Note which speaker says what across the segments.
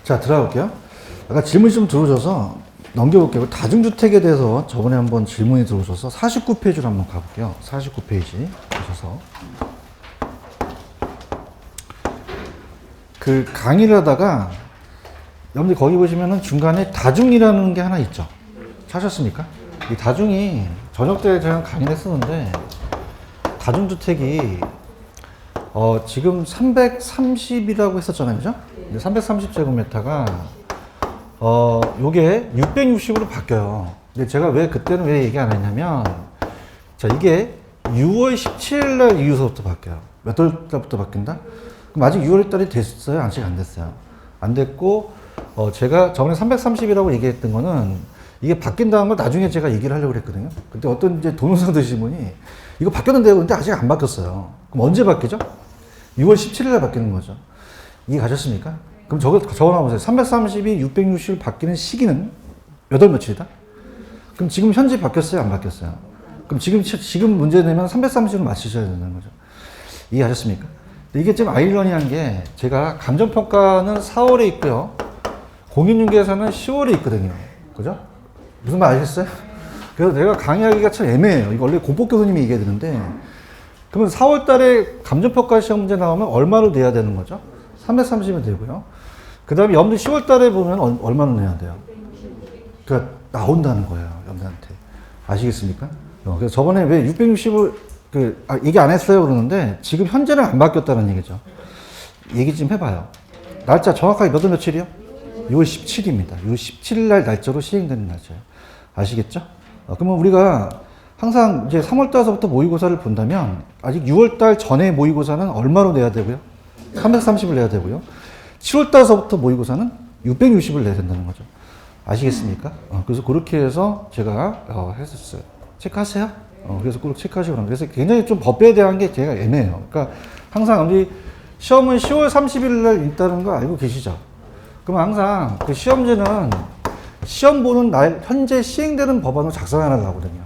Speaker 1: 자, 들어갈게요. 아까 질문이 좀 들어오셔서 넘겨볼게요. 다중주택에 대해서 저번에 한번 질문이 들어오셔서 49페이지로 한번 가볼게요. 49페이지 보셔서. 그 강의를 하다가 여러분들 거기 보시면은 중간에 다중이라는 게 하나 있죠. 찾았습니까? 이 다중이 저녁 때 제가 강의를 했었는데 다중주택이 지금 330이라고 했었잖아요. 그죠? 330제곱미터가 요게 660으로 바뀌어요. 근데 제가 그때는 왜 얘기 안 했냐면, 자, 이게 6월 17일 날 이후서부터 바뀌어요. 몇 월달부터 바뀐다? 그럼 아직 6월 달이 됐어요? 아직 안 됐어요. 안 됐고, 제가 저번에 330이라고 얘기했던 거는 이게 바뀐다는 걸 나중에 제가 얘기를 하려고 했거든요. 근데 어떤 이제 동영상 드신 분이 이거 바뀌었는데요. 근데 아직 안 바뀌었어요. 그럼 언제 바뀌죠? 6월 17일 날 바뀌는 거죠. 이해 가셨습니까? 그럼 적어놔보세요. 330이 660을 바뀌는 시기는 몇 월 며칠이다? 그럼 지금 현재 바뀌었어요? 안 바뀌었어요? 그럼 지금 문제 내면 330으로 맞추셔야 된다는 거죠. 이해하셨습니까? 이게 좀 아이러니한 게 제가 감정평가는 4월에 있고요. 공인중개사는 10월에 있거든요. 그죠? 무슨 말 아시겠어요? 그래서 내가 강의하기가 참 애매해요. 이거 원래 공법 교수님이 얘기해야 되는데, 그러면 4월 달에 감정평가 시험 문제 나오면 얼마로 내야 되는 거죠? 330이 되고요. 그 다음에 여러분들 10월 달에 보면 얼마나 내야 돼요? 그러니까 나온다는 거예요, 여러분들한테. 아시겠습니까? 그래서 저번에 왜 660을 얘기 안 했어요 그러는데 지금 현재는 안 바뀌었다는 얘기죠. 얘기 좀 해봐요. 날짜 정확하게 몇 월 며칠이요? 6월 17일입니다. 6월 17일 날 날짜로 시행되는 날짜예요. 아시겠죠? 그러면 우리가 항상 이제 3월 달서부터 모의고사를 본다면 아직 6월 달 전에 모의고사는 얼마로 내야 되고요? 330을 내야 되고요. 7월 달서부터 모의고사는 660을 내야 된다는 거죠. 아시겠습니까? 그래서 그렇게 해서 제가 했었어요. 체크하세요? 그래서 꼭 체크하시고 그럽니다. 그래서 굉장히 좀 법에 대한 게 제가 애매해요. 그러니까 항상 우리 시험은 10월 30일 날 있다는 거 알고 계시죠? 그럼 항상 그 시험지는 시험 보는 날 현재 시행되는 법안으로 작성하라고 하거든요.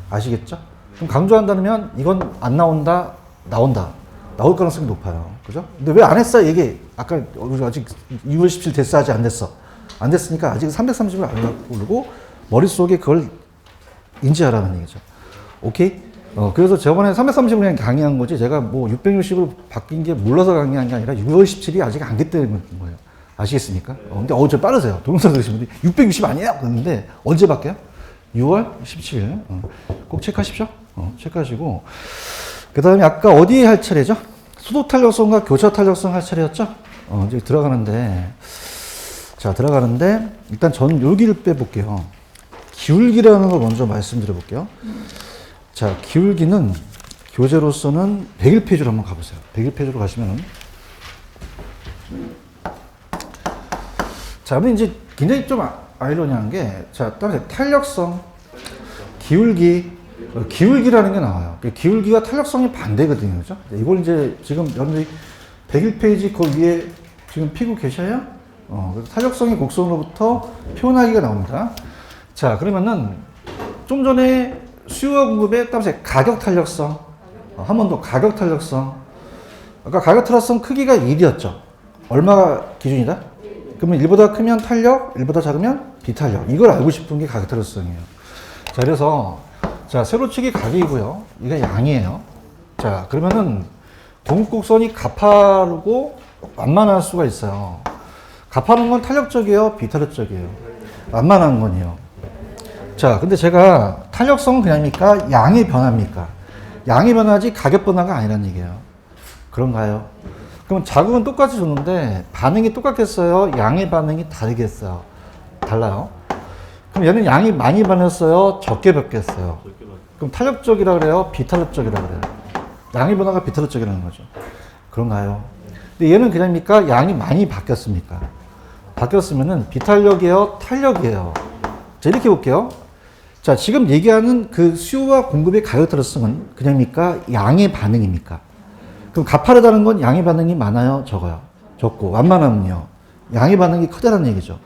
Speaker 1: 아시겠죠? 그럼 강조한다면 이건 안 나온다, 나온다. 나올 가능성이 높아요. 그죠? 근데 왜 안 했어? 얘기. 아까 우리 아직 6월 17일 됐어? 아직 안 됐어? 안 됐으니까 아직 330을 안 오르고 머릿속에 그걸 인지하라는 얘기죠. 오케이? 그래서 저번에 330을 그냥 강의한 거지 제가 뭐 660으로 바뀐 게 몰라서 강의한 게 아니라 6월 17일이 아직 안 됐다는 거예요. 아시겠습니까? 근데 저 빠르세요. 동영상 들으신 분이 660 아니에요? 그랬는데 언제 바뀌어요? 6월 17일. 꼭 체크하십시오. 체크하시고. 그 다음에 아까 어디에 할 차례죠? 수도 탄력성과 교차 탄력성 할 차례였죠? 이제 들어가는데, 자, 일단 저는 여기를 빼볼게요. 기울기라는 걸 먼저 말씀드려 볼게요. 자, 기울기는 교재로서는 101페이지로 한번 가보세요. 101페이지로 가시면은. 자, 근데 이제 굉장히 좀 아이러니한 게, 자, 따라서 탄력성, 기울기라는 게 나와요. 기울기가 탄력성이 반대거든요. 그죠? 이걸 이제 지금 여러분들이 101페이지 그 위에 지금 피고 계셔요? 그래서 탄력성의 곡선으로부터 표현하기가 나옵니다. 자, 그러면은 좀 전에 수요와 공급의 따라서 가격 탄력성, 한 번 더 가격 탄력성. 아까 가격 탄력성 크기가 1이었죠. 얼마가 기준이다? 그러면 1보다 크면 탄력, 1보다 작으면 비탄력. 이걸 알고 싶은 게 가격 탄력성이에요. 자, 그래서 자, 세로축이 가격이고요. 이게 양이에요. 자, 그러면은 공급곡선이 가파르고 완만할 수가 있어요. 가파른 건 탄력적이에요, 비탄력적이에요? 완만한 건이요. 자, 근데 제가 탄력성은 그냥입니까? 양의 변화입니까? 양의 변화지 가격 변화가 아니란 얘기예요. 그런가요? 그럼 자극은 똑같이 줬는데 반응이 똑같겠어요? 양의 반응이 다르겠어요? 달라요? 그럼 얘는 양이 많이 변했어요? 적게 변했어요? 그럼 탄력적이라 그래요? 비탄력적이라 그래요? 양의 변화가 비탄력적이라는 거죠. 그런가요? 근데 얘는 그냥입니까? 양이 많이 바뀌었습니까? 바뀌었으면은 비탄력이에요? 탄력이에요? 자, 이렇게 볼게요. 자, 지금 얘기하는 그 수요와 공급의 가격 탄력성은 그냥입니까? 양의 반응입니까? 그럼 가파르다는 건 양의 반응이 많아요? 적어요? 적고. 완만하면요? 양의 반응이 크다는 얘기죠.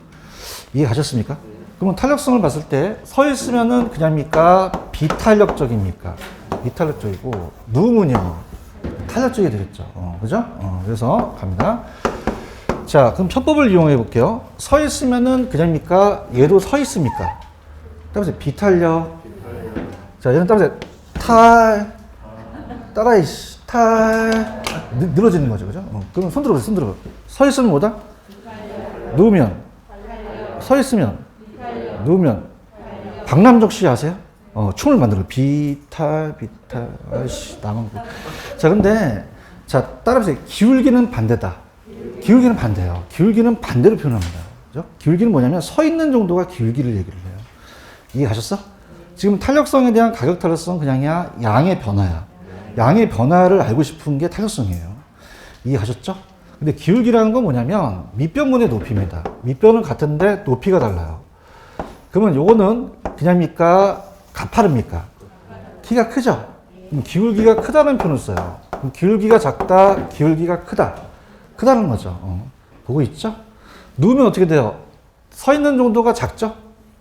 Speaker 1: 이해 가셨습니까? 그러면 탄력성을 봤을 때 서 있으면은 그냥입니까? 비탄력적입니까? 비탄력적이고 누우면요? 탄력적이 되겠죠. 그죠? 그래서 갑니다. 자, 그럼 편법을 이용해 볼게요. 서 있으면은 그냥입니까? 얘도 서 있습니까? 따라서 비탄력. 자, 얘는 따라서 탈. 늘어지는 거죠, 그죠? 그럼 손 들어보세요, 손 들어보세요. 서 있으면 뭐다? 누우면. 서 있으면. 누우면. 박남적 시 아세요? 춤을 만들어. 비탈. 아이씨, 나만. 자, 근데, 자, 따라보세요. 기울기는 반대다. 기울기는 반대예요. 기울기는 반대로 표현합니다. 그죠? 기울기는 뭐냐면 서 있는 정도가 기울기를 얘기를 해요. 이해가셨어? 지금 탄력성에 대한 가격 탄력성 그냥이야 양의 변화야. 양의 변화를 알고 싶은 게 탄력성이에요. 이해가셨죠? 근데 기울기라는 건 뭐냐면 밑변분의 높이입니다. 밑변은 같은데 높이가 달라요. 그러면 요거는 그냥입니까? 가파릅니까? 키가 크죠? 그럼 기울기가 크다는 표현을 써요. 그럼 기울기가 작다, 기울기가 크다. 크다는 거죠. 보고 있죠? 누우면 어떻게 돼요? 서 있는 정도가 작죠?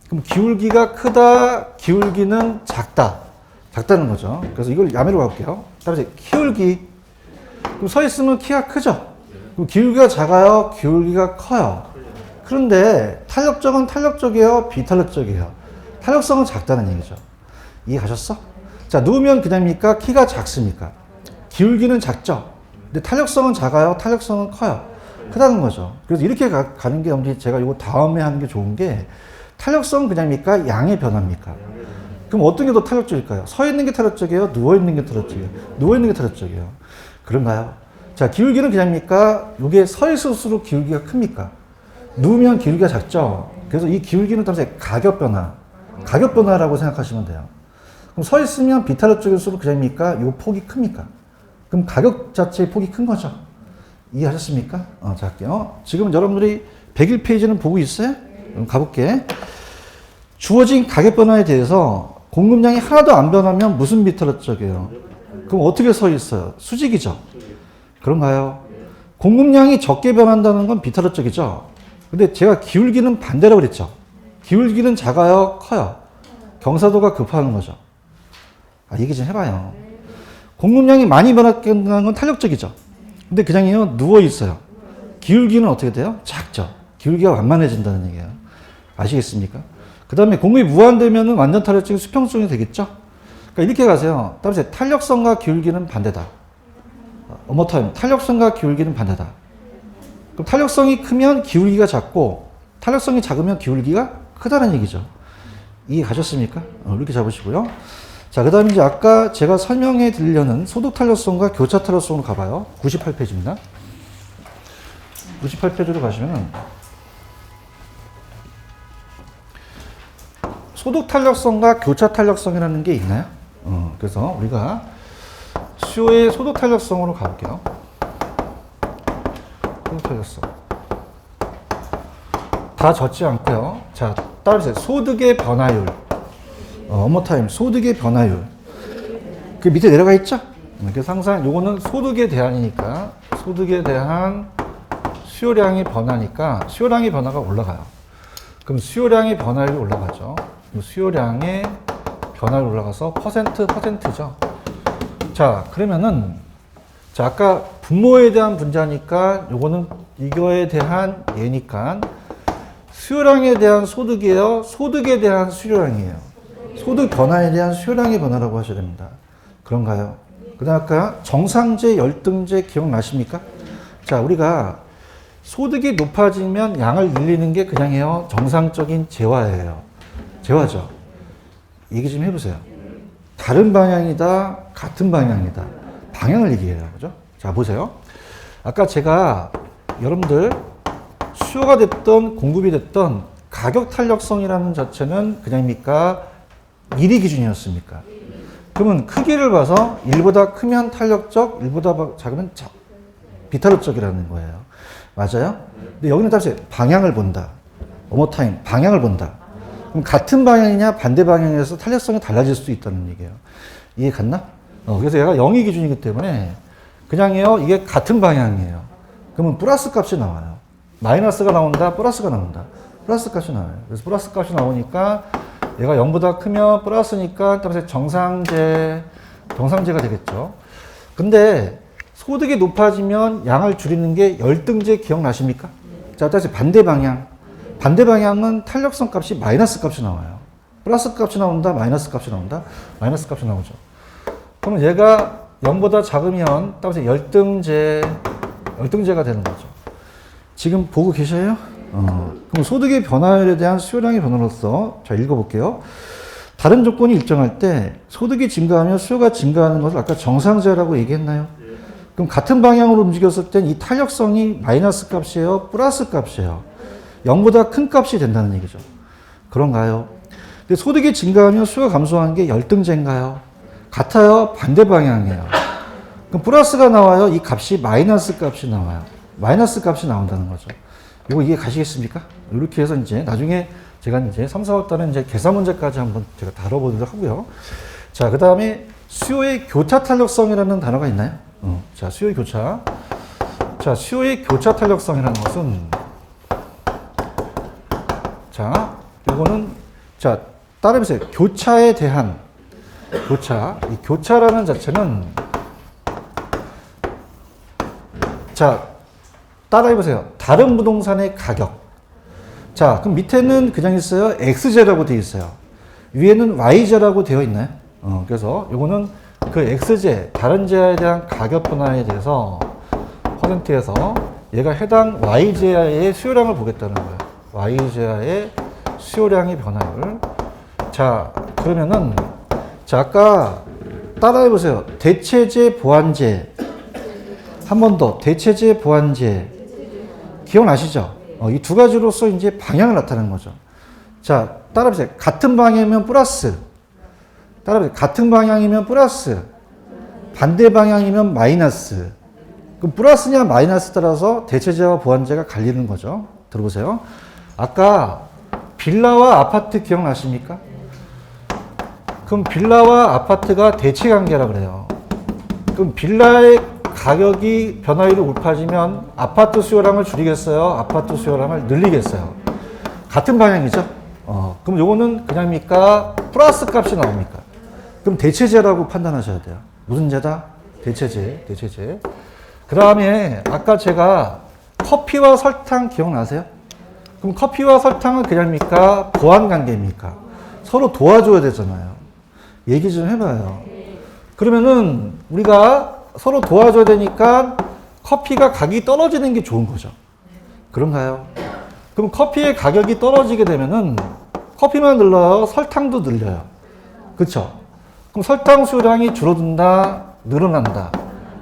Speaker 1: 그럼 기울기가 크다, 기울기는 작다. 작다는 거죠. 그래서 이걸 야매로 가볼게요. 따라서 기울기. 그럼 서 있으면 키가 크죠? 그럼 기울기가 작아요, 기울기가 커요. 그런데 탄력적은 탄력적이에요, 비탄력적이에요. 탄력성은 작다는 얘기죠. 이해가셨어? 자, 누우면 그냥입니까? 키가 작습니까? 기울기는 작죠? 근데 탄력성은 작아요, 탄력성은 커요. 크다는 거죠. 그래서 이렇게 가는 게 제가 이거 다음에 하는 게 좋은 게 탄력성은 그냥입니까? 양의 변화입니까? 그럼 어떤 게 더 탄력적일까요? 서 있는 게 탄력적이에요? 누워 있는 게 탄력적이에요? 누워 있는 게 탄력적이에요. 그런가요? 자, 기울기는 그냥입니까? 이게 서 있을수록 기울기가 큽니까? 누우면 기울기가 작죠? 그래서 이 기울기는 따라서 가격 변화라고 생각하시면 돼요. 그럼 서 있으면 비탄력적일수록 그냥입니까? 이 폭이 큽니까? 그럼 가격 자체의 폭이 큰 거죠. 이해하셨습니까? 자, 할게요. 지금 여러분들이 101페이지는 보고 있어요? 그럼 가볼게. 주어진 가격 변화에 대해서 공급량이 하나도 안 변하면 무슨 비탄력적이에요? 그럼 어떻게 서 있어요? 수직이죠? 그런가요? 공급량이 적게 변한다는 건 비탄력적이죠? 근데 제가 기울기는 반대라고 그랬죠? 기울기는 작아요? 커요? 경사도가 급하는 거죠. 얘기 좀 해봐요. 공급량이 많이 변한다는 건 탄력적이죠? 근데 그냥요, 누워 있어요. 기울기는 어떻게 돼요? 작죠? 기울기가 완만해진다는 얘기예요. 아시겠습니까? 그 다음에 공급이 무한되면 완전 탄력적인 수평성이 되겠죠? 그러니까 이렇게 가세요. 따라서 탄력성과 기울기는 반대다. 어머타임. 탄력성과 기울기는 반대다. 그럼 탄력성이 크면 기울기가 작고 탄력성이 작으면 기울기가 크다는 얘기죠. 이해 가셨습니까? 이렇게 잡으시고요. 자, 그 다음에 이제 아까 제가 설명해 드리려는 소득 탄력성과 교차 탄력성으로 가봐요. 98페이지입니다. 98페이지로 가시면 소득 탄력성과 교차 탄력성이라는 게 있나요? 그래서 우리가 수요의 소득 탄력성으로 가볼게요. 소득 탄력성. 다 적지 않고요. 자, 따라서 소득의 변화율. 어머타임. 소득의 변화율. 그 밑에 내려가 있죠? 그래서 항상 요거는 소득에 대한이니까 소득에 대한 수요량의 변화니까 수요량의 변화가 올라가요. 그럼 수요량의 변화율이 올라가죠. 수요량의 변화율이 올라가서 퍼센트죠. 자, 그러면은 자, 아까 분모에 대한 분자니까 요거는 이거에 대한 얘니까 수요량에 대한 소득이에요. 소득에 대한 수요량이에요. 소득 변화에 대한 수요량의 변화라고 하셔야 됩니다. 그런가요? 그 다음 아까 정상제, 열등제 기억나십니까? 자, 우리가 소득이 높아지면 양을 늘리는 게 그냥이에요. 정상적인 재화예요. 재화죠. 얘기 좀 해보세요. 다른 방향이다, 같은 방향이다. 방향을 얘기해요. 그죠? 자, 보세요. 아까 제가 여러분들 수요가 됐던 공급이 됐던 가격 탄력성이라는 자체는 그냥입니까? 1이 기준이었습니까? 그러면 크기를 봐서 1보다 크면 탄력적, 1보다 작으면 비탄력적이라는 거예요. 맞아요? 근데 여기는 따라서 방향을 본다. 어머타임, 방향을 본다. 그럼 같은 방향이냐 반대 방향에서 탄력성이 달라질 수도 있다는 얘기예요. 이해 갔나? 그래서 얘가 0이 기준이기 때문에 그냥요, 이게 같은 방향이에요. 그러면 플러스 값이 나와요. 마이너스가 나온다, 플러스가 나온다. 플러스 값이 나와요. 그래서 플러스 값이 나오니까 얘가 0보다 크면 플러스니까 따라서 정상제가 되겠죠. 근데 소득이 높아지면 양을 줄이는 게 열등제 기억나십니까? 자, 다시 반대 방향. 반대 방향은 탄력성 값이 마이너스 값이 나와요. 플러스 값이 나온다, 마이너스 값이 나온다, 마이너스 값이 나오죠. 그러면 얘가 0보다 작으면 따라서 열등제가 되는 거죠. 지금 보고 계셔요? 그럼 소득의 변화율에 대한 수요량의 변화로서 자 읽어볼게요. 다른 조건이 일정할 때 소득이 증가하면 수요가 증가하는 것을 아까 정상제라고 얘기했나요? 그럼 같은 방향으로 움직였을 땐 이 탄력성이 마이너스 값이에요? 플러스 값이에요? 0보다 큰 값이 된다는 얘기죠. 그런가요? 근데 소득이 증가하면 수요가 감소하는 게 열등제인가요? 같아요? 반대 방향이에요. 그럼 플러스가 나와요? 이 값이 마이너스 값이 나와요. 마이너스 값이 나온다는 거죠. 이거 이해 가시겠습니까? 이렇게 해서 이제 나중에 제가 이제 3, 4월 달에 이제 계산 문제까지 한번 제가 다뤄보도록 하고요. 자, 그 다음에 수요의 교차 탄력성이라는 단어가 있나요? 자, 수요의 교차. 자, 수요의 교차 탄력성이라는 것은 자, 요거는 자, 따라해보세요. 교차에 대한 교차. 이 교차라는 자체는 자, 따라해보세요. 다른 부동산의 가격. 자, 그럼 밑에는 그냥 있어요. X제라고 되어 있어요. 위에는 Y제라고 되어 있나요? 그래서 요거는 그 X제, 다른 제에 대한 가격 변화에 대해서 퍼센트에서 얘가 해당 Y제의 수요량을 보겠다는 거예요. Y제의 수요량의 변화율. 자, 그러면은 자, 아까 따라해보세요. 대체제, 보완제. 한 번 더. 대체제, 보완제. 기억나시죠? 이 두 가지로서 이제 방향을 나타내는 거죠. 자, 따라해보세요. 같은 방향이면 플러스. 따라해보세요. 같은 방향이면 플러스. 반대 방향이면 마이너스. 그럼 플러스냐 마이너스 따라서 대체제와 보완제가 갈리는 거죠. 들어보세요. 아까 빌라와 아파트 기억나십니까? 그럼 빌라와 아파트가 대치 관계라고 그래요. 그럼 빌라의 가격이 변화율이 높아지면 아파트 수요량을 줄이겠어요? 아파트 수요량을 늘리겠어요? 같은 방향이죠? 그럼 요거는 그냥입니까? 플러스 값이 나옵니까? 그럼 대체제라고 판단하셔야 돼요. 무슨 제다? 대체제, 대체제. 그 다음에 아까 제가 커피와 설탕 기억나세요? 그럼 커피와 설탕은 그냥입니까? 보완 관계입니까? 서로 도와줘야 되잖아요. 얘기 좀 해봐요. 그러면은 우리가 서로 도와줘야 되니까 커피가 가격이 떨어지는 게 좋은 거죠. 그런가요? 그럼 커피의 가격이 떨어지게 되면은 커피만 늘어요? 설탕도 늘려요. 그쵸? 그럼 설탕 수요량이 줄어든다? 늘어난다?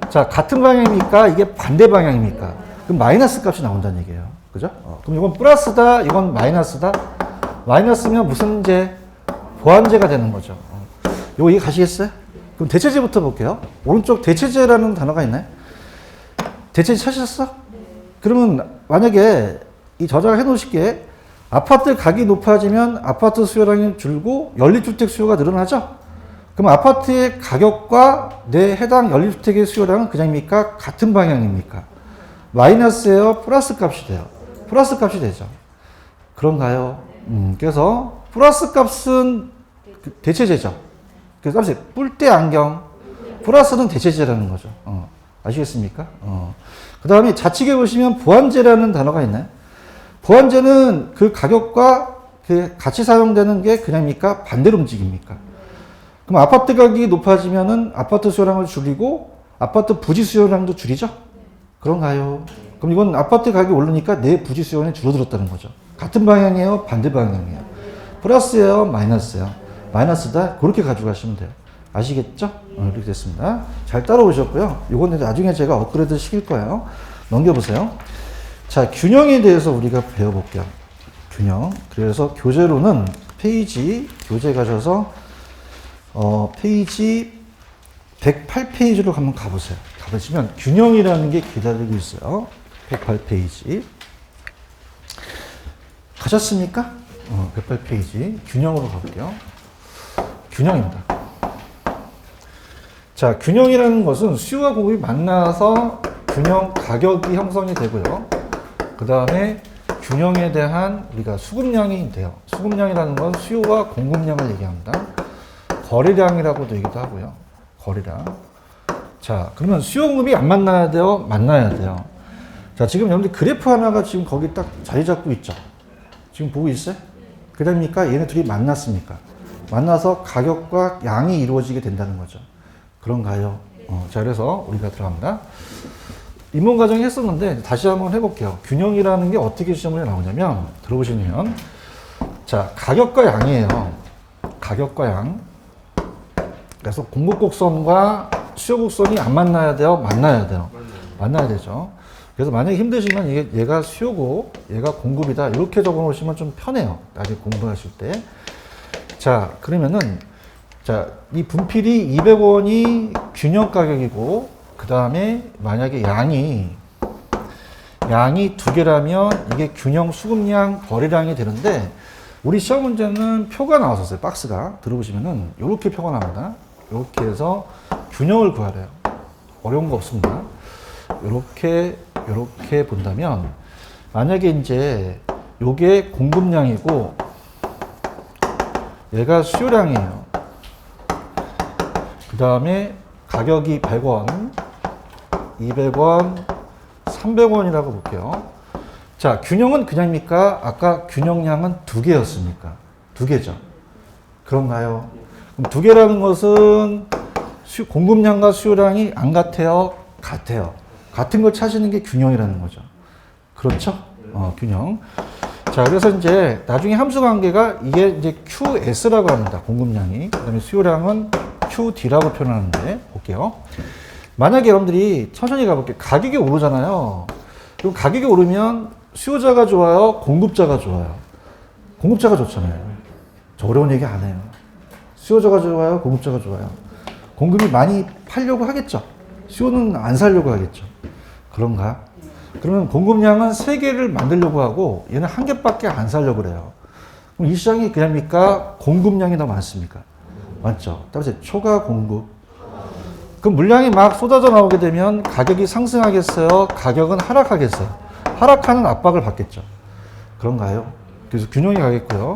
Speaker 1: 자, 같은 방향입니까? 이게 반대 방향입니까? 그럼 마이너스 값이 나온다는 얘기예요. 그죠? 그럼 이건 플러스다? 이건 마이너스다? 마이너스면 무슨 제? 보완제가 되는 거죠. 이거 이해 가시겠어요? 그럼 대체제부터 볼게요. 오른쪽 대체제라는 단어가 있나요? 대체제 찾으셨어? 그러면 만약에 이 저장을 해 놓으실게. 아파트 가격이 높아지면 아파트 수요량이 줄고 연립주택 수요가 늘어나죠? 그럼 아파트의 가격과 내 해당 연립주택의 수요량은 그냥입니까? 같은 방향입니까? 마이너스예요? 플러스 값이 돼요? 플러스 값이 되죠. 그런가요? 그래서 플러스 값은 대체제죠. 그래서 뿔대 안경. 플러스는 대체제라는 거죠. 아시겠습니까? 그 다음에 좌측에 보시면 보완제라는 단어가 있나요? 보완제는 그 가격과 그 같이 사용되는 게 그냥입니까? 반대로 움직입니까? 그럼 아파트 가격이 높아지면은 아파트 수요량을 줄이고 아파트 부지 수요량도 줄이죠? 그런가요? 그럼 이건 아파트 가격이 오르니까 내 부지 수요량이 줄어들었다는 거죠. 같은 방향이에요? 반대 방향이에요? 플러스예요? 마이너스예요? 마이너스다? 그렇게 가져가시면 돼요. 아시겠죠? 이렇게 됐습니다. 잘 따라오셨고요. 이건 나중에 제가 업그레이드 시킬 거예요. 넘겨보세요. 자, 균형에 대해서 우리가 배워볼게요. 균형. 그래서 교재로는 교재 가셔서 페이지 108페이지로 한번 가보세요. 가보시면 균형이라는 게 기다리고 있어요. 108페이지. 가셨습니까? 108페이지. 균형으로 가볼게요. 균형입니다. 자, 균형이라는 것은 수요와 공급이 만나서 균형 가격이 형성이 되고요. 그 다음에 균형에 대한 우리가 수급량이 돼요. 수급량이라는 건 수요와 공급량을 얘기합니다. 거래량이라고도 얘기도 하고요. 거래량. 자, 그러면 수요 공급이 안 만나야 돼요? 만나야 돼요. 자, 지금 여러분들 그래프 하나가 지금 거기 딱 자리 잡고 있죠? 지금 보고 있어요? 그러니까 얘네 둘이 만났습니까? 만나서 가격과 양이 이루어지게 된다는 거죠. 그런가요? 자, 그래서 우리가 들어갑니다. 입문 과정에 했었는데 다시 한번 해볼게요. 균형이라는 게 어떻게 시험에 나오냐면 들어보시면 자, 가격과 양이에요. 가격과 양. 그래서 공급 곡선과 수요 곡선이 안 만나야 돼요? 만나야 돼요? 만나야 되죠. 그래서 만약에 힘드시면 얘가 수요고 얘가 공급이다 이렇게 적어 놓으시면 좀 편해요. 나중에 공부하실 때. 자, 그러면은 자, 이 분필이 200원이 균형 가격이고 그 다음에 만약에 양이 두 개라면 이게 균형 수급량 거래량이 되는데 우리 시험 문제는 표가 나왔었어요. 박스가 들어보시면은 이렇게 표가 나옵니다. 이렇게 해서 균형을 구하래요. 어려운 거 없습니다. 이렇게 본다면 만약에 이제 요게 공급량이고 얘가 수요량이에요. 그 다음에 가격이 100원, 200원, 300원이라고 볼게요. 자, 균형은 그냥입니까? 아까 균형량은 2개였습니까? 2개죠. 그런가요? 그럼 2개라는 것은 공급량과 수요량이 안 같아요? 같아요. 같은 걸 찾으는 게 균형이라는 거죠. 그렇죠? 균형. 자, 그래서 이제 나중에 함수 관계가 이게 이제 QS라고 합니다. 공급량이. 그 다음에 수요량은 QD라고 표현하는데, 볼게요. 만약에 여러분들이 천천히 가볼게요. 가격이 오르잖아요. 그럼 가격이 오르면 수요자가 좋아요? 공급자가 좋아요? 공급자가 좋잖아요. 저 어려운 얘기 안 해요. 수요자가 좋아요? 공급자가 좋아요? 공급이 많이 팔려고 하겠죠. 수요는 안 살려고 하겠죠. 그런가? 그러면 공급량은 3개를 만들려고 하고 얘는 1개밖에 안 살려고 그래요. 그럼 이 시장이 그냥입니까? 공급량이 더 많습니까? 맞죠? 따라서 초과 공급. 그럼 물량이 막 쏟아져 나오게 되면 가격이 상승하겠어요? 가격은 하락하겠어요? 하락하는 압박을 받겠죠. 그런가요? 그래서 균형이 가겠고요.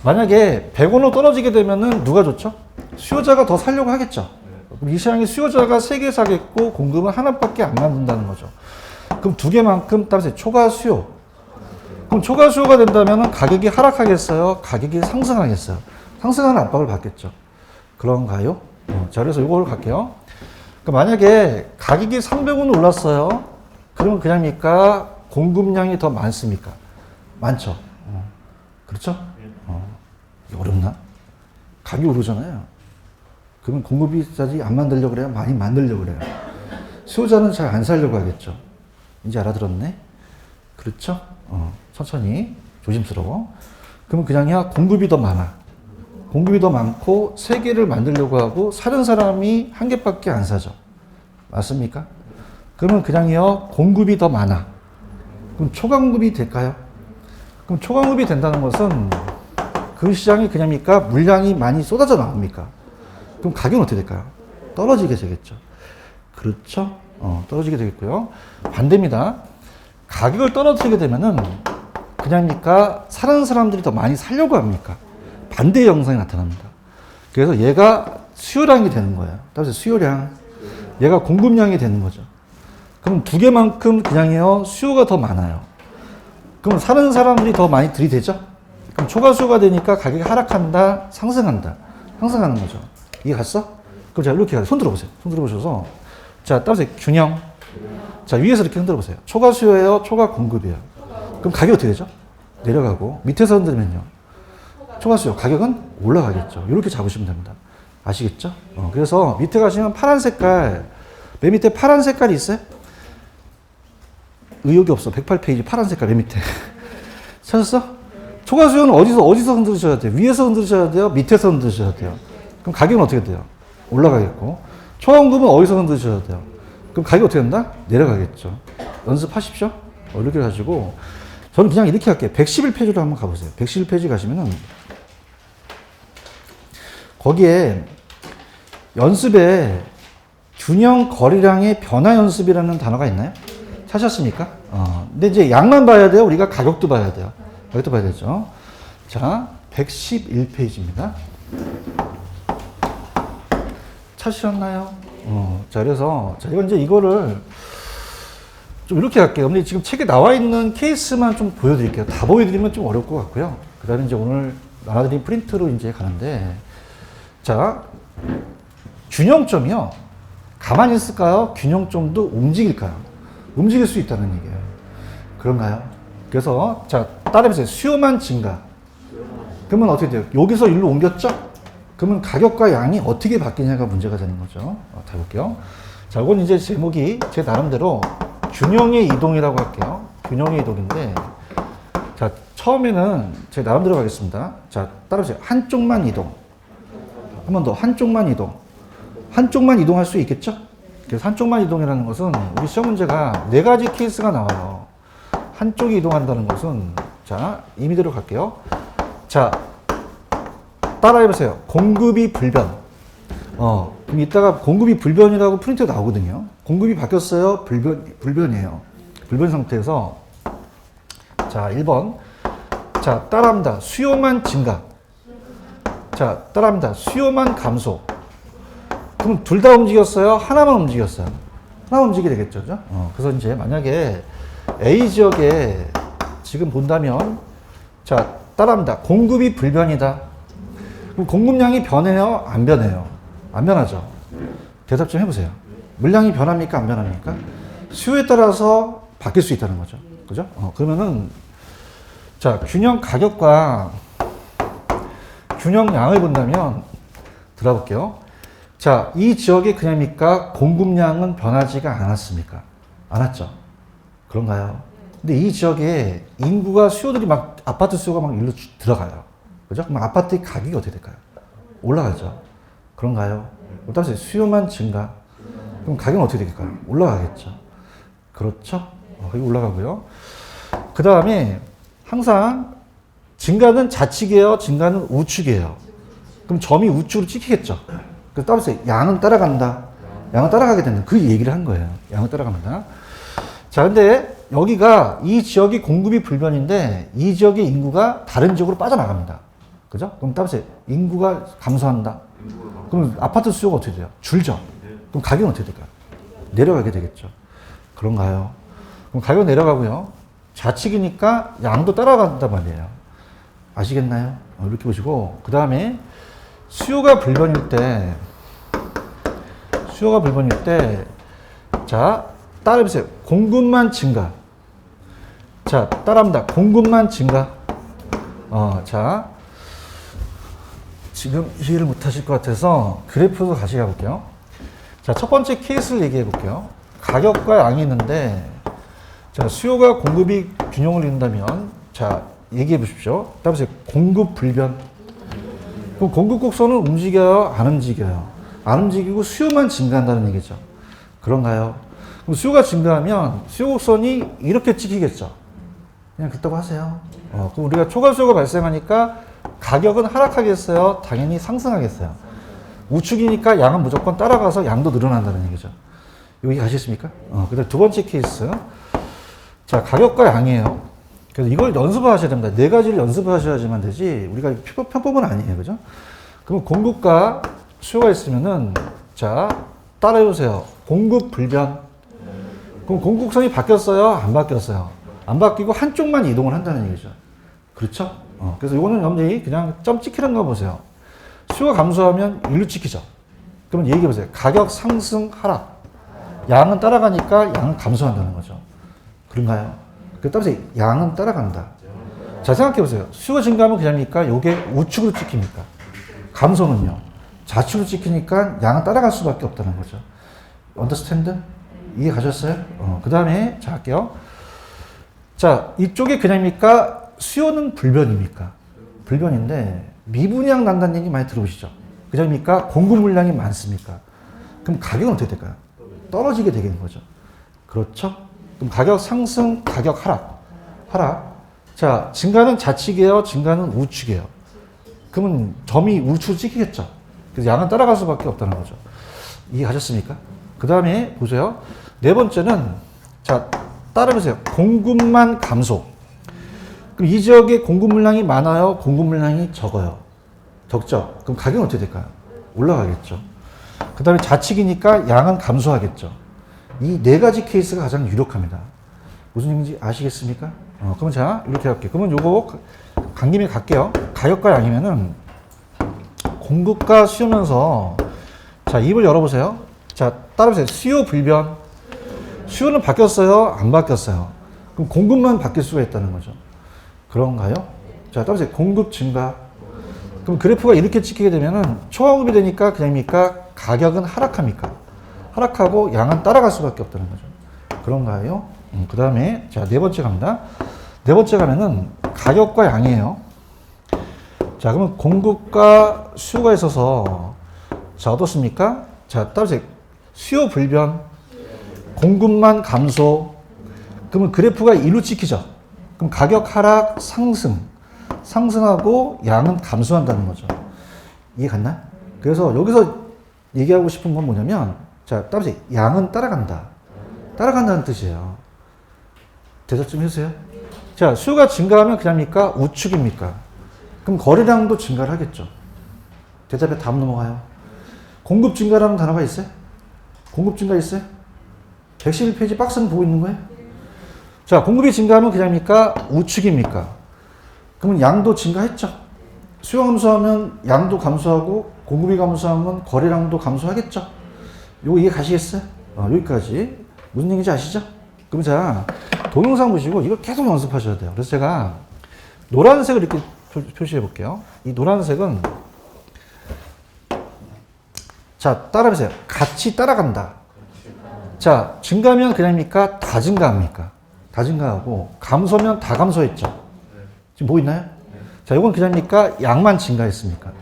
Speaker 1: 만약에 100원으로 떨어지게 되면은 누가 좋죠? 수요자가 더 살려고 하겠죠. 이 시장에 수요자가 3개 사겠고 공급은 하나밖에 안 만든다는 거죠. 그럼 2개만큼 따라서 초과 수요. 그럼 초과 수요가 된다면 가격이 하락하겠어요? 가격이 상승하겠어요? 상승하는 압박을 받겠죠. 그런가요? 자, 그래서 이걸 갈게요. 그러니까 만약에 가격이 300원 올랐어요. 그러면 그냥입니까? 공급량이 더 많습니까? 많죠. 그렇죠? 어렵나? 가격이 오르잖아요. 그러면 공급자들이 안 만들려고 그래요? 많이 만들려고 그래요. 수요자는 잘 안 살려고 하겠죠. 이제 알아들었네? 그렇죠? 천천히, 조심스러워. 그러면 그냥이야, 공급이 더 많아. 공급이 더 많고, 3개를 만들려고 하고, 사는 사람이 1개밖에 안 사죠. 맞습니까? 그러면 그냥이요, 공급이 더 많아. 그럼 초과공급이 될까요? 그럼 초과공급이 된다는 것은 그 시장이 그냥입니까? 물량이 많이 쏟아져 나옵니까? 그럼 가격은 어떻게 될까요? 떨어지게 되겠죠. 그렇죠? 떨어지게 되겠고요. 반대입니다. 가격을 떨어뜨리게 되면은 그냥입니까? 사는 사람들이 더 많이 살려고 합니까? 반대의 영상이 나타납니다. 그래서 얘가 수요량이 되는 거예요. 따라서 수요량. 얘가 공급량이 되는 거죠. 그럼 2개만큼 그냥이요, 수요가 더 많아요. 그럼 사는 사람들이 더 많이 들이대죠? 그럼 초과 수요가 되니까 가격이 하락한다, 상승한다. 상승하는 거죠. 이해 갔어? 그럼 자, 이렇게 손 들어보세요. 손 들어보셔서. 자, 따라서 균형. 자, 위에서 이렇게 흔들어 보세요. 초과 수요예요? 초과 공급이에요? 그럼 가격이 어떻게 되죠? 내려가고. 밑에서 흔들면요. 초과 수요. 가격은 올라가겠죠. 이렇게 잡으시면 됩니다. 아시겠죠? 그래서 밑에 가시면 파란 색깔, 맨 밑에 파란 색깔이 있어요? 의욕이 없어. 108페이지 파란 색깔 맨 밑에. 찾았어? 초과 수요는 어디서 흔들으셔야 돼요? 위에서 흔들으셔야 돼요? 밑에서 흔들으셔야 돼요? 그럼 가격은 어떻게 돼요? 올라가겠고. 초과 공급은 어디서 흔들으셔야 돼요? 그럼 가격이 어떻게 된다? 내려가겠죠. 연습하십시오. 이렇게 가지고 저는 그냥 이렇게 할게요. 111페이지로 한번 가보세요. 111페이지 가시면은 거기에 연습에 균형 거래량의 변화 연습이라는 단어가 있나요? 찾았습니까? 근데 이제 양만 봐야 돼요? 우리가 가격도 봐야 돼요. 가격도 봐야 되죠. 자, 111페이지입니다. 찾으셨나요? 자, 그래서, 자, 이건 이제 이거를 좀 이렇게 할게요. 근데 지금 책에 나와 있는 케이스만 좀 보여드릴게요. 다 보여드리면 좀 어려울 것 같고요. 그 다음에 이제 오늘 나눠드린 프린트로 이제 가는데, 자, 균형점이요. 가만히 있을까요? 균형점도 움직일까요? 움직일 수 있다는 얘기예요. 그런가요? 그래서, 자, 따라해보세요. 수요만 증가. 그러면 어떻게 돼요? 여기서 일로 옮겼죠? 그러면 가격과 양이 어떻게 바뀌냐가 문제가 되는 거죠. 다 해볼게요. 자, 이건 이제 제목이 제 나름대로 균형의 이동이라고 할게요. 균형의 이동인데, 자, 처음에는 제 나름대로 가겠습니다. 자, 따라오세요. 한쪽만 이동. 한 번 더. 한쪽만 이동. 한쪽만 이동할 수 있겠죠? 그래서 한쪽만 이동이라는 것은 우리 시험 문제가 4가지 케이스가 나와요. 한쪽이 이동한다는 것은, 자, 임의대로 갈게요. 자, 따라해보세요. 공급이 불변. 그럼 이따가 공급이 불변이라고 프린트 나오거든요. 공급이 바뀌었어요. 불변이에요. 불변 상태에서, 자, 1번. 자, 따라합니다. 수요만 증가. 자, 따라합니다. 수요만 감소. 그럼 둘 다 움직였어요? 하나만 움직였어요? 하나 움직이게 되겠죠. 그죠? 그래서 이제 만약에 A 지역에 지금 본다면, 자, 따라합니다. 공급이 불변이다. 그럼 공급량이 변해요? 안 변해요? 안 변하죠. 대답 좀 해보세요. 물량이 변합니까? 안 변합니까? 수요에 따라서 바뀔 수 있다는 거죠. 그죠? 그러면은, 자, 균형 가격과 균형량을 본다면, 들어볼게요. 자, 이 지역이 그냥입니까? 공급량은 변하지가 않았습니까? 않았죠. 그런가요? 근데 이 지역에 인구가 수요들이 막, 아파트 수요가 막 일로 들어가요. 그죠? 그럼 아파트의 가격이 어떻게 될까요? 올라가죠. 그런가요? 따라서 수요만 증가. 그럼 가격은 어떻게 될까요? 올라가겠죠. 그렇죠? 여기 올라가고요. 그 다음에 항상 증가는 좌측이에요? 증가는 우측이에요? 그럼 점이 우측으로 찍히겠죠. 그래서 따라서 양은 따라간다. 양은 따라가게 되는 그 얘기를 한 거예요. 양은 따라갑니다. 자, 근데 여기가 이 지역이 공급이 불변인데 이 지역의 인구가 다른 지역으로 빠져나갑니다. 그죠? 그럼 따라서 인구가 감소한다. 그럼 아파트 수요가 어떻게 돼요? 줄죠. 그럼 가격은 어떻게 될까요? 내려가게 되겠죠. 그런가요? 그럼 가격 내려가고요. 좌측이니까 양도 따라간단 말이에요. 아시겠나요? 이렇게 보시고, 그 다음에 수요가 불변일 때, 자, 따라해보세요. 공급만 증가. 자, 따라합니다. 공급만 증가. 자, 지금 이해를 못 하실 것 같아서 그래프도 다시 가볼게요. 자, 첫 번째 케이스를 얘기해 볼게요. 가격과 양이 있는데, 자, 수요가 공급이 균형을 이룬다면, 자, 얘기해 보십시오. 따라서 공급 불변. 그럼 공급 곡선은 움직여요? 안 움직여요? 안 움직이고 수요만 증가한다는 얘기죠. 그런가요? 그럼 수요가 증가하면 수요 곡선이 이렇게 찍히겠죠. 그냥 그렇다고 하세요. 그럼 우리가 초과 수요가 발생하니까 가격은 하락하겠어요? 당연히 상승하겠어요. 우측이니까 양은 무조건 따라가서 양도 늘어난다는 얘기죠. 여기 아시겠습니까? 그다음 두 번째 케이스. 자, 가격과 양이에요. 그래서 이걸 연습을 하셔야 됩니다. 4가지를 연습을 하셔야지만 되지, 우리가 편법은 아니에요. 그죠? 그럼 공급과 수요가 있으면은, 자, 따라해보세요. 공급 불변. 그럼 공급선이 바뀌었어요? 안 바뀌었어요? 안 바뀌고 한쪽만 이동을 한다는 얘기죠. 그렇죠? 그래서 이거는 여러분들이 그냥 점 찍히는 거 보세요. 수요가 감소하면 일로 찍히죠. 그러면 얘기해보세요. 가격 상승, 하락. 양은 따라가니까 양은 감소한다는 거죠. 그런가요? 따라서 양은 따라간다. 자, 생각해보세요. 수요가 증가하면 그냥입니까? 요게 우측으로 찍힙니까? 감소는요? 좌측으로 찍히니까 양은 따라갈 수밖에 없다는 거죠. 언더스탠드? 이해 가셨어요? 그 다음에 자, 할게요. 자, 이쪽에 그냥입니까? 수요는 불변입니까? 불변인데 미분양 난다는 얘기 많이 들어보시죠? 그냥입니까? 공급 물량이 많습니까? 그럼 가격은 어떻게 될까요? 떨어지게 되는 거죠. 그렇죠? 그럼 가격 상승, 가격 하락. 하락. 자, 증가는 좌측이에요? 증가는 우측이에요? 그러면 점이 우측으로 찍히겠죠? 그래서 양은 따라갈 수밖에 없다는 거죠. 이해하셨습니까? 그 다음에 보세요. 네 번째는, 자, 따라해보세요. 공급만 감소. 그럼 이 지역에 공급 물량이 많아요? 공급 물량이 적어요? 적죠? 그럼 가격은 어떻게 될까요? 올라가겠죠. 그 다음에 좌측이니까 양은 감소하겠죠. 이 네 가지 케이스가 가장 유력합니다. 무슨 얘기인지 아시겠습니까? 그러면 자, 이렇게 할게요. 그러면 요거 간 김에 갈게요. 가격과 양이면은 공급과 수요면서 자, 입을 열어보세요. 자, 따라보세요. 수요 불변. 수요는 바뀌었어요? 안 바뀌었어요? 그럼 공급만 바뀔 수가 있다는 거죠. 그런가요? 자, 따라보세요. 공급 증가. 그럼 그래프가 이렇게 찍히게 되면은 초과공급이 되니까 그냥입니까? 가격은 하락합니까? 하락하고 양은 따라갈 수밖에 없다는 거죠. 그런가요? 그 다음에 자, 네 번째 갑니다. 네 번째 가면은 가격과 양이에요. 자, 그러면 공급과 수요가 있어서 자, 어떻습니까? 자, 따라서 수요 불변, 공급만 감소. 그러면 그래프가 일로 찍히죠. 그럼 가격 하락, 상승, 상승하고 양은 감소한다는 거죠. 이해 갔나? 그래서 여기서 얘기하고 싶은 건 뭐냐면, 자, 따라서 양은 따라간다. 따라간다는 뜻이에요. 대답 좀 해주세요. 자, 수요가 증가하면 그냥입니까? 우측입니까? 그럼 거래량도 증가를 하겠죠. 대답에 다음 넘어가요. 공급 증가라는 단어가 있어요? 공급 증가 있어요? 111페이지 박스는 보고 있는 거예요? 자, 공급이 증가하면 그냥입니까? 우측입니까? 그러면 양도 증가했죠. 수요 감소하면 양도 감소하고 공급이 감소하면 거래량도 감소하겠죠. 요거 이해 가시겠어요? 여기까지. 무슨 얘기인지 아시죠? 그럼 자, 동영상 보시고 이걸 계속 연습하셔야 돼요. 그래서 제가 노란색을 이렇게 표시해 볼게요. 이 노란색은 자, 따라해보세요. 같이 따라간다. 자, 증가면 그냥입니까? 다 증가합니까? 다 증가하고 감소면 다 감소했죠. 지금 뭐 있나요? 자, 이건 그냥입니까? 양만 증가했습니까?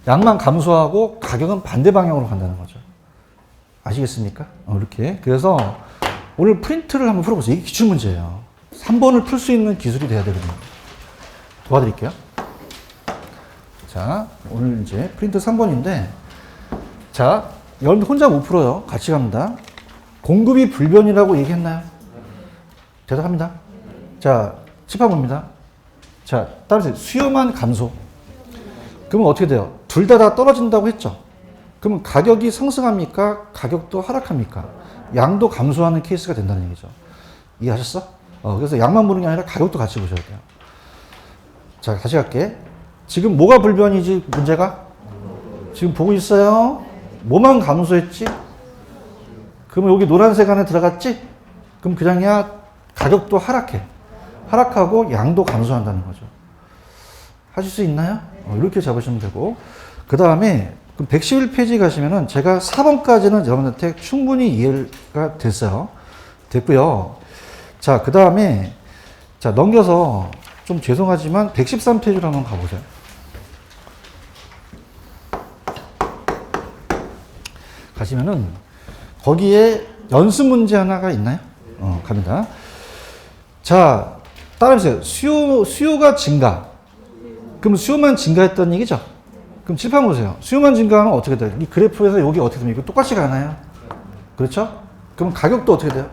Speaker 1: 양만 감소하고 가격은 반대 방향으로 간다는 거죠. 아시겠습니까? 이렇게. 그래서 오늘 프린트를 한번 풀어보세요. 이게 기출문제예요. 3번을 풀 수 있는 기술이 돼야 되거든요. 도와드릴게요. 자, 오늘 이제 프린트 3번인데, 자, 여러분들 혼자 못 풀어요. 같이 갑니다. 공급이 불변이라고 얘기했나요? 대답합니다. 자, 짚어봅니다. 자, 따라서 수요만 감소. 그러면 어떻게 돼요? 둘 다 떨어진다고 했죠. 그러면 가격이 상승합니까? 가격도 하락합니까? 양도 감소하는 케이스가 된다는 얘기죠. 이해하셨어? 그래서 양만 보는 게 아니라 가격도 같이 보셔야 돼요. 자, 다시 갈게. 지금 뭐가 불변이지, 문제가? 지금 보고 있어요? 뭐만 감소했지? 그러면 여기 노란색 안에 들어갔지? 그럼 그냥이야 가격도 하락해. 하락하고 양도 감소한다는 거죠. 하실 수 있나요? 이렇게 잡으시면 되고. 그 다음에 111페이지 가시면은 제가 4번까지는 여러분한테 충분히 이해가 됐어요. 됐고요. 자, 그 다음에 자, 넘겨서 좀 죄송하지만 113페이지로 한번 가보세요. 가시면은 거기에 연습 문제 하나가 있나요? 갑니다. 자, 따라해보세요. 수요가 증가. 그럼 수요만 증가했다는 얘기죠? 그럼 칠판 보세요. 수요만 증가하면 어떻게 돼요? 이 그래프에서 여기 어떻게 됩니까? 똑같이 가나요? 그렇죠? 그럼 가격도 어떻게 돼요?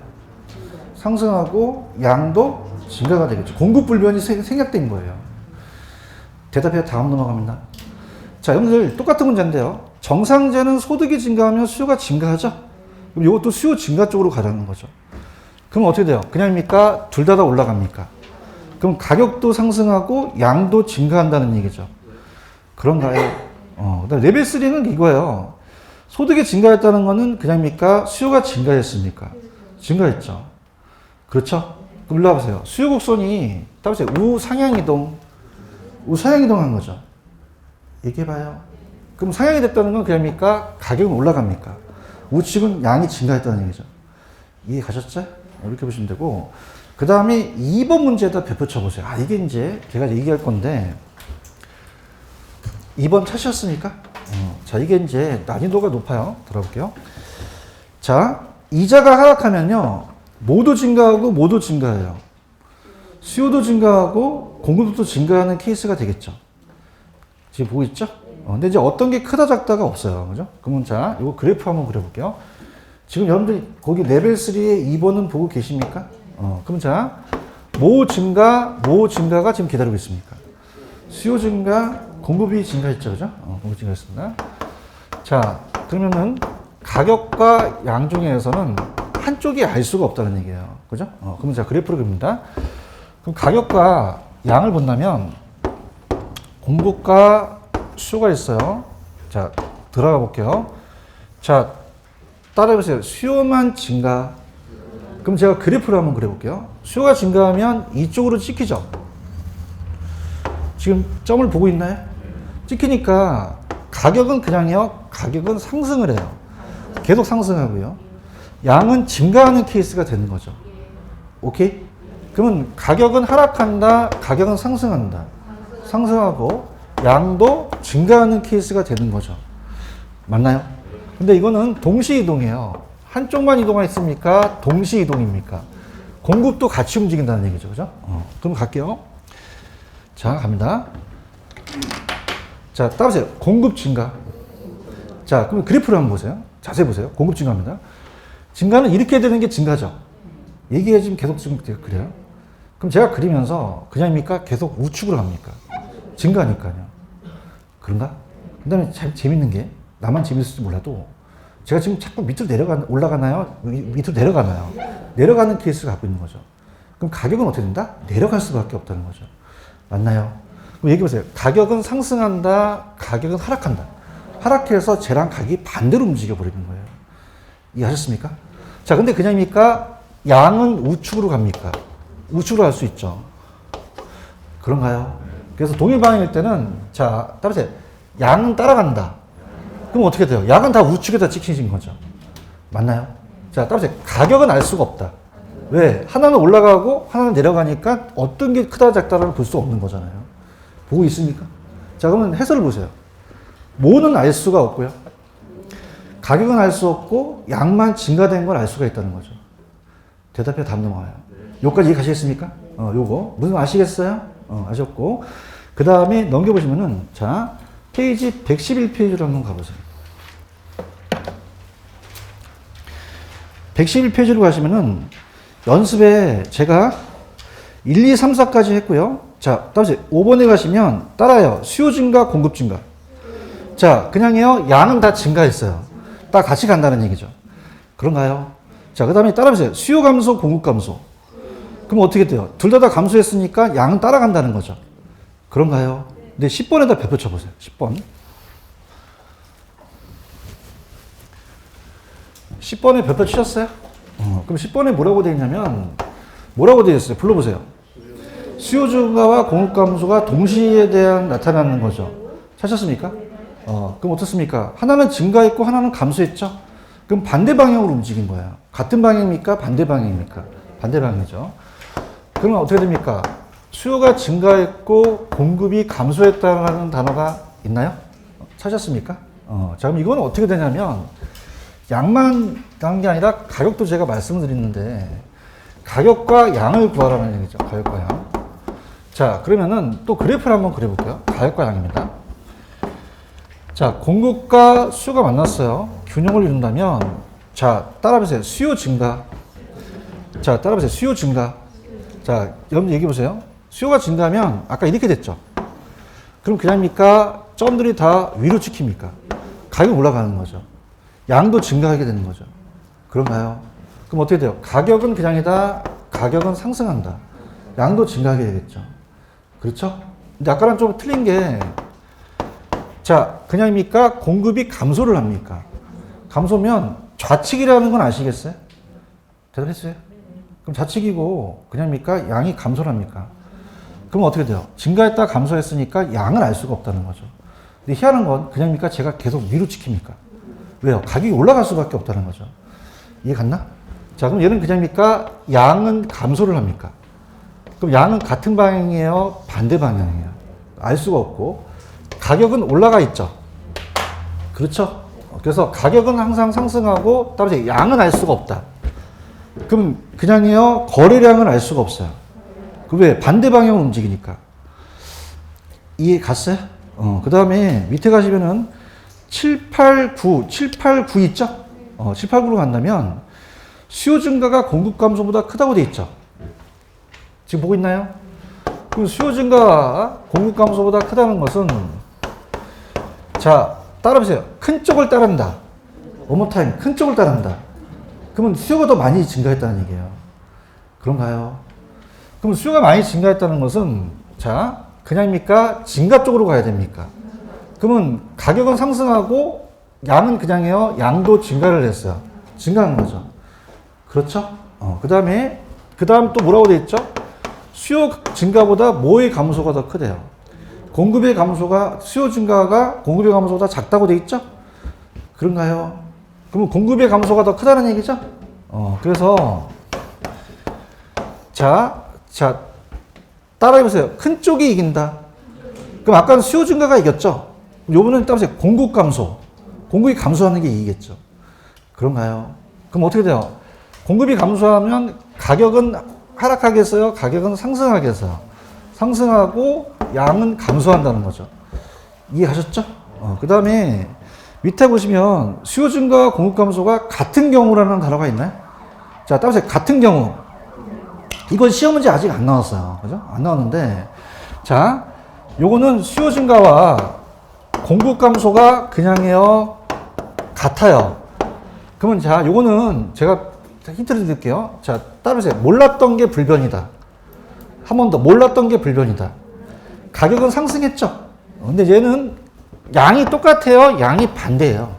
Speaker 1: 상승하고 양도 증가가 되겠죠. 공급 불변이 생략된 거예요. 대답해 다음 넘어갑니다. 자, 여러분들 똑같은 문제인데요. 정상제는 소득이 증가하면 수요가 증가하죠? 그럼 이것도 수요 증가 쪽으로 가자는 거죠. 그럼 어떻게 돼요? 그냥입니까? 둘 다 올라갑니까? 그럼 가격도 상승하고 양도 증가한다는 얘기죠. 그런가요? 그다음 레벨 3는 이거예요. 소득이 증가했다는 거는 그냥입니까? 수요가 증가했습니까? 증가했죠. 그렇죠? 그럼 올라와보세요. 수요 곡선이 따보세요. 우상향이동, 우상향이동한 거죠. 얘기해봐요. 그럼 상향이 됐다는 건 그냥입니까? 가격은 올라갑니까? 우측은 양이 증가했다는 얘기죠. 이해 가셨죠? 이렇게 보시면 되고, 그 다음에 2번 문제에다 별표 쳐보세요. 이게 이제 제가 얘기할 건데, 2번 찾으셨습니까? 자, 이게 이제 난이도가 높아요. 들어볼게요. 자, 이자가 하락하면요, 모두 증가하고 모두 증가해요. 수요도 증가하고 공급도 증가하는 케이스가 되겠죠. 지금 보고 있죠? 근데 이제 어떤 게 크다 작다가 없어요. 그죠? 그러면 자, 이거 그래프 한번 그려볼게요. 지금 여러분들이 거기 레벨 3의 2번은 보고 계십니까? 그럼 자, 모 증가가 지금 기다리고 있습니까? 수요 증가, 공급이 증가했죠. 그죠? 공급 증가했습니다. 자, 그 그러면은 가격과 양 중에서는 한쪽이 알 수가 없다는 얘기예요. 그죠? 그러면 자, 그래프를 그립니다. 그럼 가격과 양을 본다면 공급과 수요가 있어요. 자, 들어가 볼게요. 자, 따라해보세요. 수요만 증가. 그럼 제가 그래프를 한번 그려볼게요. 수요가 증가하면 이쪽으로 찍히죠. 지금 점을 보고 있나요? 찍히니까 가격은 그냥요. 가격은 상승을 해요. 계속 상승하고요. 양은 증가하는 케이스가 되는 거죠. 오케이? 그러면 가격은 하락한다. 가격은 상승한다. 상승하고 양도 증가하는 케이스가 되는 거죠. 맞나요? 근데 이거는 동시 이동이에요. 한쪽만 이동했습니까? 동시 이동입니까? 공급도 같이 움직인다는 얘기죠. 그죠? 그럼 갈게요. 자, 갑니다. 자, 따라오세요. 공급 증가. 자, 그럼 그래프를 한번 보세요. 자세히 보세요. 공급 증가입니다. 증가는 이렇게 되는 게 증가죠. 얘기해 지금 계속 지금 그래요. 그럼 제가 그리면서 그냥입니까? 계속 우측으로 갑니까? 증가니까요. 그런가? 그 다음에 참 재밌는 게, 나만 재밌을지 몰라도, 제가 지금 자꾸 밑으로 올라가나요? 밑으로 내려가나요? 내려가는 케이스를 갖고 있는 거죠. 그럼 가격은 어떻게 된다? 내려갈 수밖에 없다는 거죠. 맞나요? 그럼 얘기해 보세요. 가격은 상승한다, 가격은 하락한다. 하락해서 쟤랑 가격이 반대로 움직여 버리는 거예요. 이해하셨습니까? 자, 근데 그냥입니까? 양은 우측으로 갑니까? 우측으로 갈 수 있죠. 그런가요? 그래서 동일 방향일 때는, 자, 따라서 양은 따라간다. 그럼 어떻게 돼요? 양은 다 우측에다 찍히신 거죠. 맞나요? 자, 따라서 가격은 알 수가 없다. 왜? 하나는 올라가고 하나는 내려가니까 어떤 게 크다 작다를 볼 수 없는 거잖아요. 보고 있습니까? 자, 그러면 해설을 보세요. 뭐는 알 수가 없고요. 가격은 알 수 없고 양만 증가된 걸 알 수가 있다는 거죠. 대답해 답 넘어가요. 요까지 이해가시겠습니까? 요거 무슨 아시겠어요? 아셨고, 그 다음에 넘겨보시면은, 자, 페이지 111페이지로 한번 가보세요. 111페이지로 가시면은 연습에 제가 1, 2, 3, 4까지 했고요. 자, 따라서 5번에 가시면 따라요. 수요 증가, 공급 증가. 자, 그냥요. 양은 다 증가했어요. 다 같이 간다는 얘기죠. 그런가요? 자, 그 다음에 따라보세요. 수요 감소, 공급 감소. 그럼 어떻게 돼요? 둘 다 감소했으니까 양은 따라간다는 거죠. 그런가요? 근데 10번에다 별표 쳐보세요. 10번. 10번에 별표 치셨어요? 그럼 10번에 뭐라고 되어 있냐면, 뭐라고 되어 있어요? 불러보세요. 수요 증가와 공급 감소가 동시에 대한 나타나는 거죠. 찾았습니까? 그럼 어떻습니까? 하나는 증가했고 하나는 감소했죠? 그럼 반대 방향으로 움직인 거예요. 같은 방향입니까? 반대 방향입니까? 반대 방향이죠. 그러면 어떻게 됩니까? 수요가 증가했고 공급이 감소했다는 단어가 있나요? 찾았습니까? 자, 그럼 이건 어떻게 되냐면, 양만 간 게 아니라 가격도 제가 말씀을 드리는데, 가격과 양을 구하라는 얘기죠. 가격과 양. 자, 그러면은 또 그래프를 한번 그려볼게요. 가격과 양입니다. 자, 공급과 수요가 만났어요. 균형을 이룬다면, 자, 따라보세요. 수요 증가. 자, 따라보세요. 수요 증가. 자, 여러분 얘기해 보세요. 수요가 증가하면 아까 이렇게 됐죠. 그럼 그냥입니까? 점들이 다 위로 찍힙니까? 가격이 올라가는 거죠. 양도 증가하게 되는 거죠. 그런가요? 그럼 어떻게 돼요? 가격은 그냥이다. 가격은 상승한다. 양도 증가하게 되겠죠. 그렇죠? 근데 아까랑 좀 틀린 게, 자, 그냥입니까? 공급이 감소를 합니까? 감소면 좌측이라는 건 아시겠어요? 대답했어요? 그럼 좌측이고, 그냥입니까? 양이 감소를 합니까? 그럼 어떻게 돼요? 증가했다 감소했으니까 양을 알 수가 없다는 거죠. 근데 희한한 건 그냥입니까? 제가 계속 위로 찍힙니까? 왜요? 가격이 올라갈 수밖에 없다는 거죠. 이해 갔나? 자, 그럼 얘는 그냥입니까? 양은 감소를 합니까? 그럼 양은 같은 방향이에요? 반대 방향이에요? 알 수가 없고, 가격은 올라가 있죠. 그렇죠? 그래서 가격은 항상 상승하고, 따라서 양은 알 수가 없다. 그럼 그냥요, 거래량은 알 수가 없어요. 그 왜? 반대 방향으로 움직이니까. 이해 갔어요? 그 다음에 밑에 가시면은 7, 8, 9 있죠? 7, 8, 9로 간다면 수요 증가가 공급 감소보다 크다고 돼 있죠? 지금 보고 있나요? 그럼 수요 증가가 공급 감소보다 크다는 것은, 자, 따라보세요. 큰 쪽을 따른다. 원모타임 큰 쪽을 따른다. 그러면 수요가 더 많이 증가했다는 얘기예요. 그런가요? 그럼 수요가 많이 증가했다는 것은 자 그냥입니까? 증가 쪽으로 가야 됩니까? 그러면 가격은 상승하고 양은 그냥이에요. 양도 증가를 했어요. 증가한 거죠. 그렇죠? 그 다음 또 뭐라고 돼 있죠? 수요 증가보다 뭐의 감소가 더 크대요. 공급의 감소가, 수요 증가가 공급의 감소보다 작다고 돼 있죠? 그런가요? 그럼 공급의 감소가 더 크다는 얘기죠? 그래서, 자, 따라해보세요. 큰 쪽이 이긴다. 그럼 아까는 수요 증가가 이겼죠? 요번엔 따라서 공급 감소. 공급이 감소하는 게 이기겠죠. 그런가요? 그럼 어떻게 돼요? 공급이 감소하면 가격은 하락하겠어요? 가격은 상승하겠어요? 상승하고 양은 감소한다는 거죠. 이해하셨죠? 그 다음에 밑에 보시면 수요 증가와 공급 감소가 같은 경우라는 단어가 있나요? 자, 따라서 같은 경우. 이건 시험 문제 아직 안 나왔어요. 그죠? 안 나왔는데, 자, 요거는 수요 증가와 공급 감소가 그냥요, 같아요. 그러면 자, 요거는 제가 힌트를 드릴게요. 자, 따라서 몰랐던 게 불변이다. 한 번 더, 몰랐던 게 불변이다. 가격은 상승했죠? 근데 얘는 양이 똑같아요? 양이 반대예요.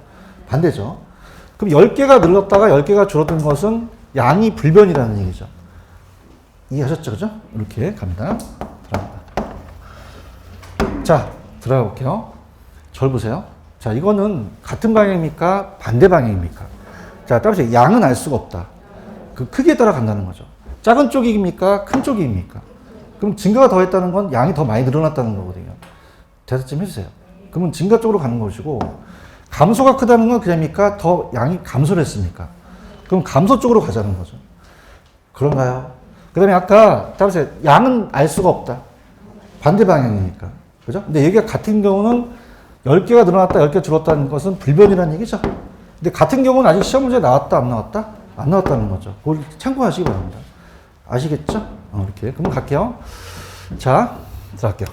Speaker 1: 반대죠. 그럼 10개가 늘었다가 10개가 줄어든 것은 양이 불변이라는 얘기죠. 이해하셨죠? 그죠? 이렇게 갑니다. 들어갑니다. 자, 들어가 볼게요. 절 보세요. 자, 이거는 같은 방향입니까? 반대 방향입니까? 자, 따라서 양은 알 수가 없다. 그 크기에 따라 간다는 거죠. 작은 쪽입니까? 큰 쪽입니까? 그럼 증가가 더 했다는 건 양이 더 많이 늘어났다는 거거든요. 대답 좀 해주세요. 그러면 증가 쪽으로 가는 것이고, 감소가 크다는 건 그냥입니까? 더 양이 감소를 했습니까? 그럼 감소 쪽으로 가자는 거죠. 그런가요? 그 다음에 아까 따라서 양은 알 수가 없다. 반대 방향이니까. 그죠? 근데 여기가 같은 경우는 10개가 늘어났다, 10개 줄었다는 것은 불변이라는 얘기죠. 근데 같은 경우는 아직 시험 문제 나왔다, 안 나왔다? 안 나왔다는 거죠. 그걸 참고하시기 바랍니다. 아시겠죠? 이렇게. 그럼 갈게요. 자, 들어갈게요.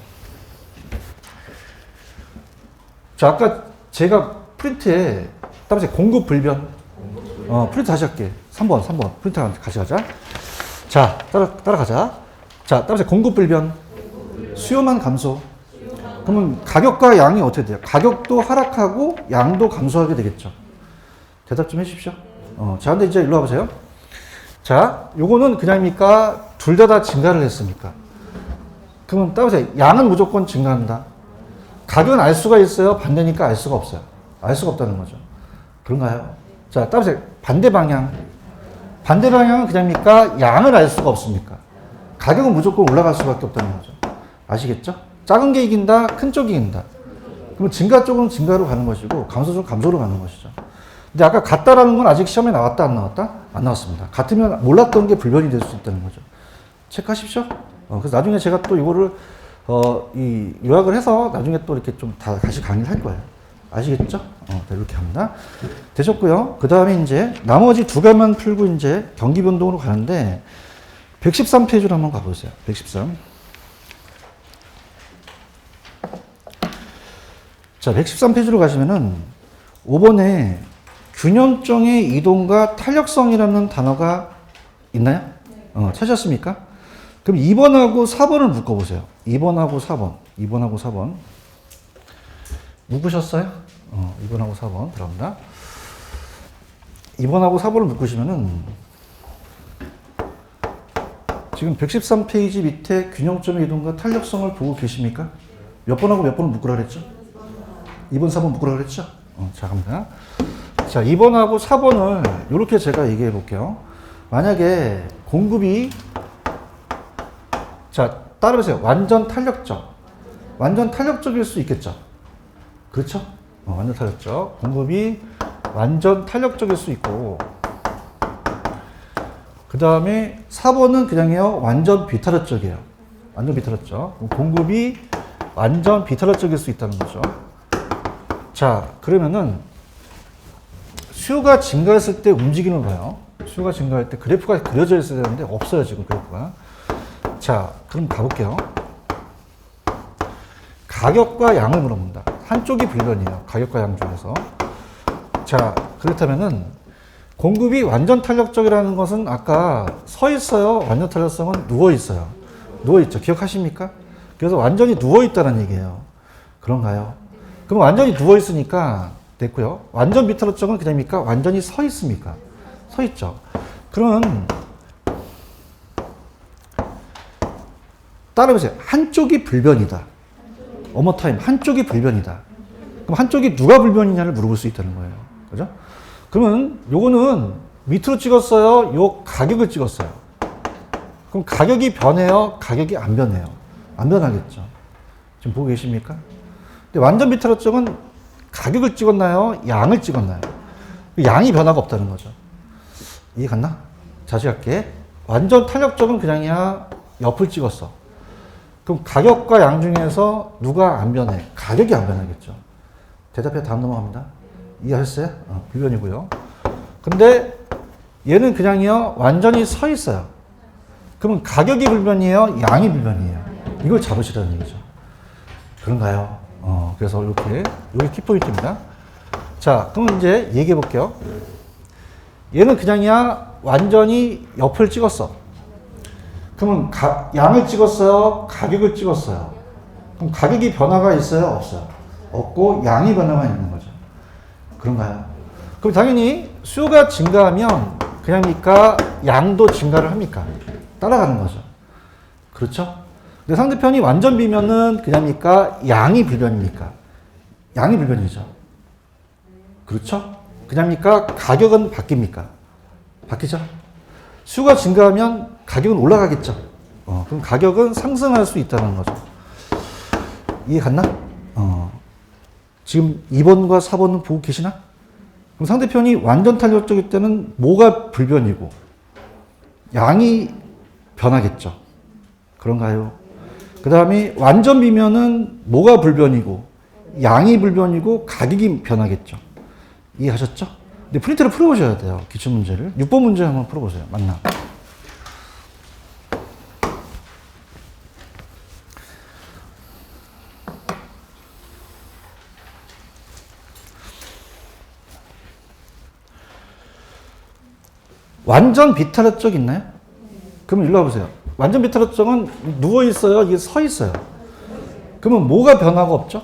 Speaker 1: 자, 아까 제가 프린트에 따라서 공급 불변. 프린트 다시 할게. 3번. 프린트 같이 가자. 자, 따라가자. 자, 따라서 공급 불변. 수요만 감소. 그러면 가격과 양이 어떻게 돼요? 가격도 하락하고 양도 감소하게 되겠죠. 대답 좀 해주십시오. 자, 근데 이제 일로 와보세요. 자, 요거는 그냥입니까? 둘 다 증가를 했습니까? 그러면 따라서 양은 무조건 증가한다. 가격은 알 수가 있어요? 반대니까 알 수가 없어요. 알 수가 없다는 거죠. 그런가요? 자, 따라서 반대 방향. 반대 방향은 그냥입니까? 양을 알 수가 없습니까? 가격은 무조건 올라갈 수밖에 없다는 거죠. 아시겠죠? 작은 게 이긴다, 큰 쪽이 이긴다. 그러면 증가 쪽은 증가로 가는 것이고, 감소 쪽은 감소로 가는 것이죠. 근데 아까 같다라는 건 아직 시험에 나왔다, 안 나왔다? 안 나왔습니다. 같으면 몰랐던 게 불변이 될 수 있다는 거죠. 체크하십시오. 그래서 나중에 제가 또 이거를, 요약을 해서 나중에 또 이렇게 좀 다시 강의를 할 거예요. 아시겠죠? 이렇게 합니다. 되셨고요. 그 다음에 이제 나머지 두 개만 풀고 이제 경기 변동으로 가는데, 113페이지로 한번 가보세요. 113. 자, 113페이지로 가시면은 5번에 균형점의 이동과 탄력성이라는 단어가 있나요? 찾으셨습니까? 그럼 2번하고 4번을 묶어보세요. 2번하고 4번. 2번하고 4번. 묶으셨어요? 2번하고 4번 들어갑니다. 2번하고 4번을 묶으시면은 지금 113페이지 밑에 균형점의 이동과 탄력성을 보고 계십니까? 몇 번하고 몇 번을 묶으라 그랬죠? 2번, 4번 묶으라 그랬죠? 자, 갑니다. 자, 2번하고 4번을 이렇게 제가 얘기해 볼게요. 만약에 공급이, 자, 따라해보세요. 완전 탄력적. 완전 탄력적일 수 있겠죠? 그렇죠? 완전 탄력적. 공급이 완전 탄력적일 수 있고, 그 다음에 4번은 그냥요, 완전 비탄력적이에요. 완전 비탄력적. 공급이 완전 비탄력적일 수 있다는 거죠. 자, 그러면은 수요가 증가했을 때 움직이는 거예요. 수요가 증가할 때 그래프가 그려져 있어야 되는데 없어요, 지금 그래프가. 자, 그럼 가볼게요. 가격과 양을 물어본다. 한쪽이 불변이에요. 가격과 양 중에서. 자, 그렇다면은 공급이 완전 탄력적이라는 것은 아까 서 있어요? 완전 탄력성은 누워 있어요? 누워 있죠. 기억하십니까? 그래서 완전히 누워 있다는 얘기예요. 그런가요? 그럼 완전히 누워 있으니까 됐고요. 완전 비탄력적은 그냥입니까? 완전히 서 있습니까? 서 있죠. 그러면 따라해보세요. 한쪽이 불변이다. 어머 타임. 한쪽이 불변이다. 그럼 한쪽이 누가 불변이냐를 물어볼 수 있다는 거예요. 그죠? 그러면 요거는 밑으로 찍었어요? 요 가격을 찍었어요? 그럼 가격이 변해요? 가격이 안 변해요? 안 변하겠죠. 지금 보고 계십니까? 근데 완전 비탄력적은 가격을 찍었나요? 양을 찍었나요? 양이 변화가 없다는 거죠. 이해 갔나? 다시 할게. 완전 탄력적은 그냥이야 옆을 찍었어. 그럼 가격과 양 중에서 누가 안 변해? 가격이 안 변하겠죠. 대답해 다음 넘어갑니다. 이해하셨어요? 불변이고요. 근데 얘는 그냥요 완전히 서 있어요. 그러면 가격이 불변이에요? 양이 불변이에요? 이걸 잡으시라는 얘기죠. 그런가요? 그래서 이렇게 여기 키포인트입니다. 자, 그럼 이제 얘기해 볼게요. 얘는 그냥이야 완전히 옆을 찍었어. 그러면 양을 찍었어요? 가격을 찍었어요? 그럼 가격이 변화가 있어요? 없어요? 없고 양이 변화가 있는 거죠. 그런가요? 그럼 당연히 수요가 증가하면 그냥입니까? 양도 증가를 합니까? 따라가는 거죠. 그렇죠? 근데 상대편이 완전 비면은 그냥입니까? 양이 불변입니까? 양이 불변이죠. 그렇죠? 그냥입니까? 가격은 바뀝니까? 바뀌죠? 수요가 증가하면 가격은 올라가겠죠. 그럼 가격은 상승할 수 있다는 거죠. 이해 갔나? 지금 2번과 4번은 보고 계시나? 그럼 상대편이 완전 탄력적일 때는 뭐가 불변이고 양이 변하겠죠. 그런가요? 그 다음에 완전 비면은 뭐가 불변이고 양이 불변이고 가격이 변하겠죠. 이해하셨죠? 근데 프린트를 풀어보셔야 돼요. 기출문제를. 6번 문제 한번 풀어보세요. 맞나? 완전 비탄력적 있나요? 그러면 일로 와보세요. 완전 비탄력적은 누워있어요? 이게 서있어요? 그러면 뭐가 변화가 없죠?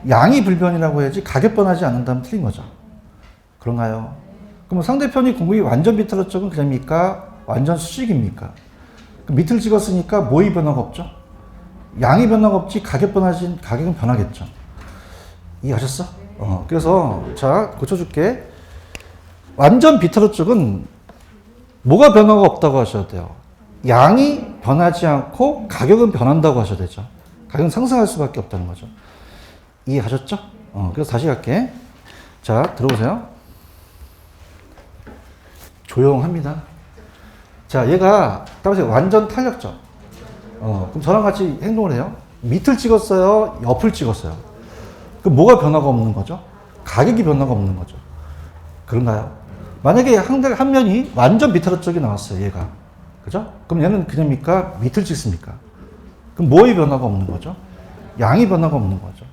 Speaker 1: 양이 불변이라고 해야지 가격 변하지 않는다면 틀린 거죠. 그런가요? 그럼 상대편이 공급이 완전 비탄력적은 그냥입니까? 완전 수직입니까? 그럼 밑을 찍었으니까 뭐의 변화가 없죠? 양이 변화가 없지 가격은 변하겠죠. 이해하셨어? 그래서 자 고쳐줄게. 완전 비탄력적은 뭐가 변화가 없다고 하셔야 돼요? 양이 변하지 않고 가격은 변한다고 하셔야 되죠. 가격은 상승할 수밖에 없다는 거죠. 이해하셨죠? 그래서 다시 갈게. 자, 들어보세요. 조용합니다. 자, 얘가 따라서 완전 탄력적. 그럼 저랑 같이 행동을 해요. 밑을 찍었어요? 옆을 찍었어요? 그럼 뭐가 변화가 없는 거죠? 가격이 변화가 없는 거죠. 그런가요? 만약에 한 면이 완전 비탄력적이 나왔어요, 얘가. 그죠? 그럼 얘는 그냥입니까? 밑을 찍습니까? 그럼 뭐의 변화가 없는 거죠? 양의 변화가 없는 거죠.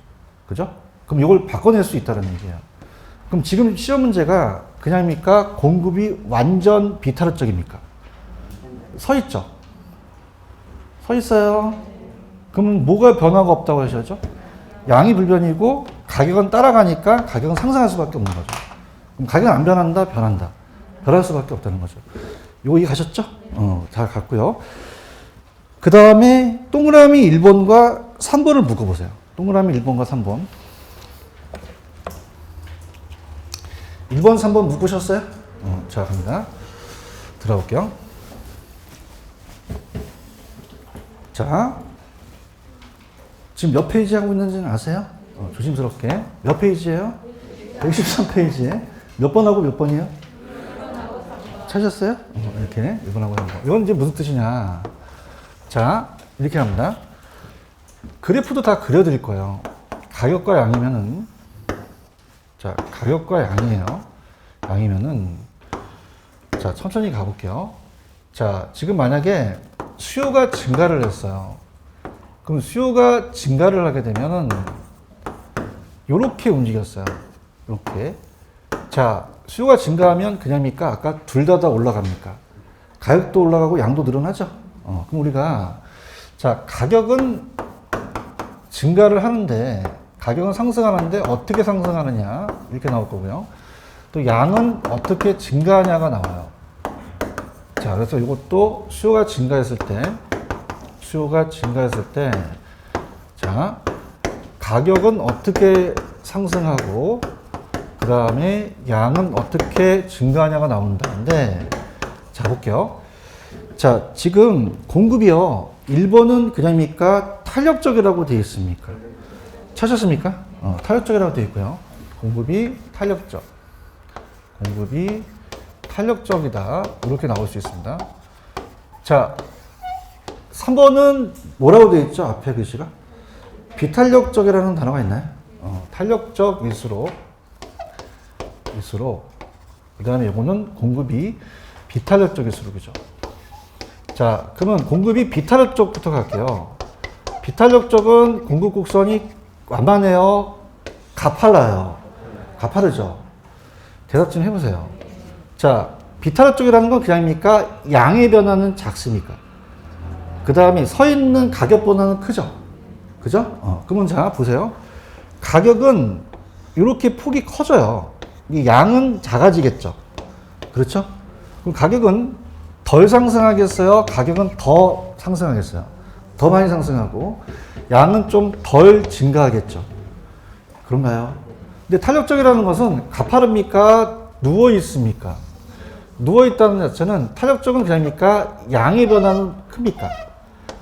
Speaker 1: 그죠? 그럼 이걸 바꿔낼 수 있다는 얘기예요. 그럼 지금 시험 문제가 그냥입니까? 공급이 완전 비탄력적입니까? 서 있죠? 서 있어요. 그럼 뭐가 변화가 없다고 하셔야죠? 양이 불변이고 가격은 따라가니까 가격은 상승할 수밖에 없는 거죠. 그럼 가격은 안 변한다? 변한다. 변할 수밖에 없다는 거죠. 요거 이해가셨죠? 잘 갔고요. 그 다음에 동그라미 1번과 3번을 묶어보세요. 동그라미 1번과 3번. 1번, 3번 묶으셨어요? 자, 갑니다. 들어볼게요. 자, 지금 몇 페이지 하고 있는지는 아세요? 조심스럽게. 몇 페이지예요? 113페이지에. 몇 번하고 몇 번이에요? 찾으셨어요? 이렇게 1번하고 3번. 이건 이제 무슨 뜻이냐. 자, 이렇게 합니다. 그래프도 다 그려드릴 거예요. 가격과 양이면은, 자, 가격과 양이에요. 양이면은, 자, 천천히 가볼게요. 자, 지금 만약에 수요가 증가를 했어요. 그럼 수요가 증가를 하게 되면은, 요렇게 움직였어요. 이렇게. 자, 수요가 증가하면 그냥입니까? 아까 둘 다 올라갑니까? 가격도 올라가고 양도 늘어나죠? 그럼 우리가, 자, 가격은 증가를 하는데, 가격은 상승하는데 어떻게 상승하느냐? 이렇게 나올 거고요. 또 양은 어떻게 증가하냐가 나와요. 자, 그래서 이것도 수요가 증가했을 때, 자, 가격은 어떻게 상승하고, 그 다음에 양은 어떻게 증가하냐가 나온다는데, 자, 볼게요. 자, 지금 공급이요. 1번은 그냥입니까? 탄력적이라고 되어 있습니까? 찾았습니까? 탄력적이라고 되어 있고요. 공급이 탄력적. 공급이 탄력적이다. 이렇게 나올 수 있습니다. 자, 3번은 뭐라고 되어 있죠? 앞에 글씨가? 비탄력적이라는 단어가 있나요? 탄력적일수록, 그 다음에 이거는 공급이 비탄력적일수록이죠. 자, 그러면 공급이 비탄력적부터 갈게요. 비탄력적은 공급 곡선이 완만해요? 가팔라요? 가파르죠? 대답 좀 해보세요. 자, 비탄력적이라는 건 그냥입니까? 양의 변화는 작습니까? 그 다음에 서 있는 가격 변화는 크죠? 그죠? 그러면 자, 보세요. 가격은 이렇게 폭이 커져요. 이 양은 작아지겠죠? 그렇죠? 그럼 가격은 덜 상승하겠어요? 가격은 더 상승하겠어요? 더 많이 상승하고, 양은 좀 덜 증가하겠죠? 그런가요? 근데 탄력적이라는 것은 가파릅니까? 누워 있습니까? 누워 있다는 자체는 탄력적은 그냥입니까? 양의 변화는 큽니까?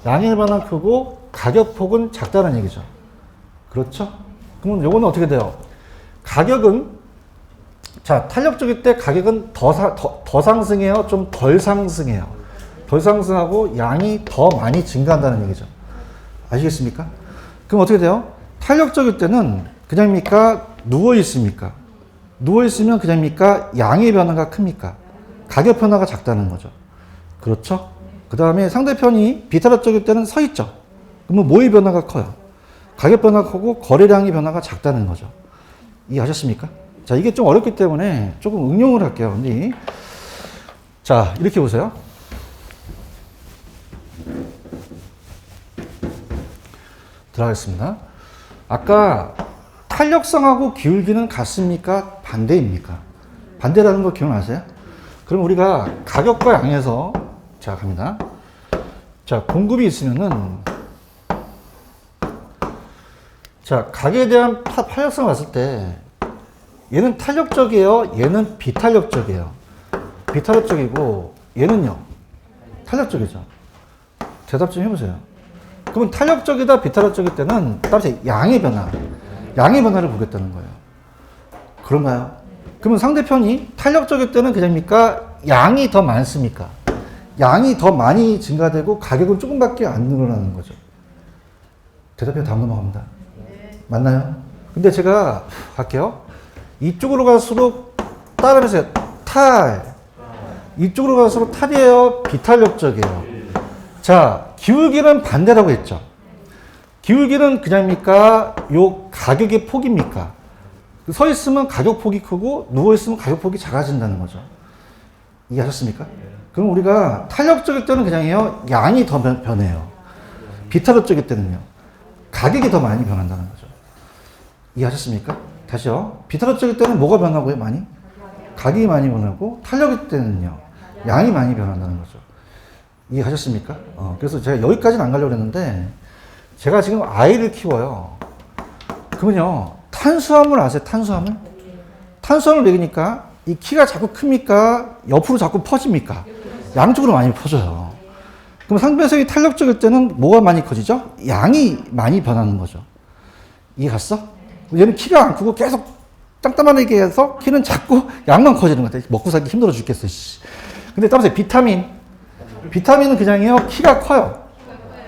Speaker 1: 양의 변화는 크고 가격폭은 작다는 얘기죠. 그렇죠? 그러면 요거는 어떻게 돼요? 가격은, 자, 탄력적일 때 가격은 더 상승해요? 좀 덜 상승해요? 덜 상승하고 양이 더 많이 증가한다는 얘기죠. 아시겠습니까? 그럼 어떻게 돼요? 탄력적일 때는 그냥입니까? 누워 있습니까? 누워 있으면 그냥입니까? 양의 변화가 큽니까? 가격 변화가 작다는 거죠. 그렇죠? 그 다음에 상대편이 비탄력적일 때는 서 있죠. 그러면 뭐의 변화가 커요? 가격 변화가 크고 거래량의 변화가 작다는 거죠. 이해하셨습니까? 자, 이게 좀 어렵기 때문에 조금 응용을 할게요. 언니. 자, 이렇게 보세요. 들어가겠습니다. 아까 탄력성하고 기울기는 같습니까? 반대입니까? 반대라는 거 기억나세요? 그럼 우리가 가격과 양에서, 자, 갑니다. 자, 공급이 있으면은, 자, 가격에 대한 탄력성을 봤을 때, 얘는 탄력적이에요? 얘는 비탄력적이에요? 비탄력적이고, 얘는요? 탄력적이죠. 대답 좀 해보세요. 그러면 탄력적이다, 비탄력적일 때는 따라서 양의 변화를 보겠다는 거예요. 그런가요? 그러면 상대편이 탄력적일 때는 그냥입니까? 양이 더 많습니까? 양이 더 많이 증가되고 가격은 조금밖에 안 늘어나는 거죠. 대답해 다음 넘어갑니다. 맞나요? 근데 제가 갈게요. 이쪽으로 갈수록 따라해보세요. 탈. 이쪽으로 갈수록 탈이에요? 비탄력적이에요? 자, 기울기는 반대라고 했죠. 기울기는 그냥입니까? 요 가격의 폭입니까? 서 있으면 가격 폭이 크고 누워 있으면 가격 폭이 작아진다는 거죠. 이해하셨습니까? 그럼 우리가 탄력적일 때는 그냥요, 양이 더 변해요. 비탄력적일 때는요, 가격이 더 많이 변한다는 거죠. 이해하셨습니까? 다시요. 비탄력적일 때는 뭐가 변하고요, 많이? 가격이 많이 변하고, 탄력일 때는요, 양이 많이 변한다는 거죠. 이해하셨습니까? 그래서 제가 여기까지는 안 가려고 했는데, 제가 지금 아이를 키워요. 그러면요, 탄수화물 아세요? 탄수화물? 탄수화물 먹이니까 이 키가 자꾸 큽니까? 옆으로 자꾸 퍼집니까? 양쪽으로 많이 퍼져요. 그럼 상변성이 탄력적일 때는 뭐가 많이 커지죠? 양이 많이 변하는 거죠. 이해 갔어? 얘는 키가 안 크고 계속 땅땅하게 해서 키는 작고 양만 커지는 것 같아. 먹고 살기 힘들어 죽겠어. 근데 따라서 비타민은 그냥요, 키가 커요.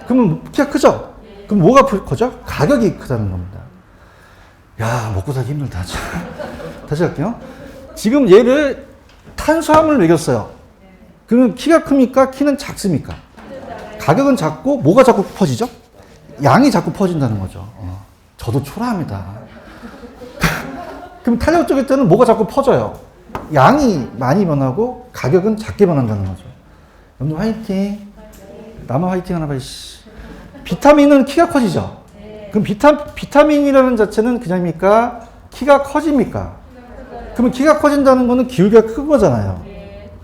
Speaker 1: 그러면 키가 크죠? 그럼 뭐가 커져? 가격이 크다는 겁니다. 야, 먹고 살기 힘들다. 다시 할게요. 지금 얘를 탄수화물을 먹였어요. 그러면 키가 큽니까? 키는 작습니까? 가격은 작고 뭐가 자꾸 퍼지죠? 양이 자꾸 퍼진다는 거죠. 저도 초라합니다. 그럼 탄력적일 때는 뭐가 자꾸 퍼져요? 양이 많이 변하고 가격은 작게 변한다는 거죠. 여러분 화이팅. 나만 화이팅 하나 봐. 비타민은 키가 커지죠. 그럼 비타민이라는 자체는 그냥입니까? 키가 커집니까? 그러면 키가 커진다는 거는 기울기가 큰 거잖아요.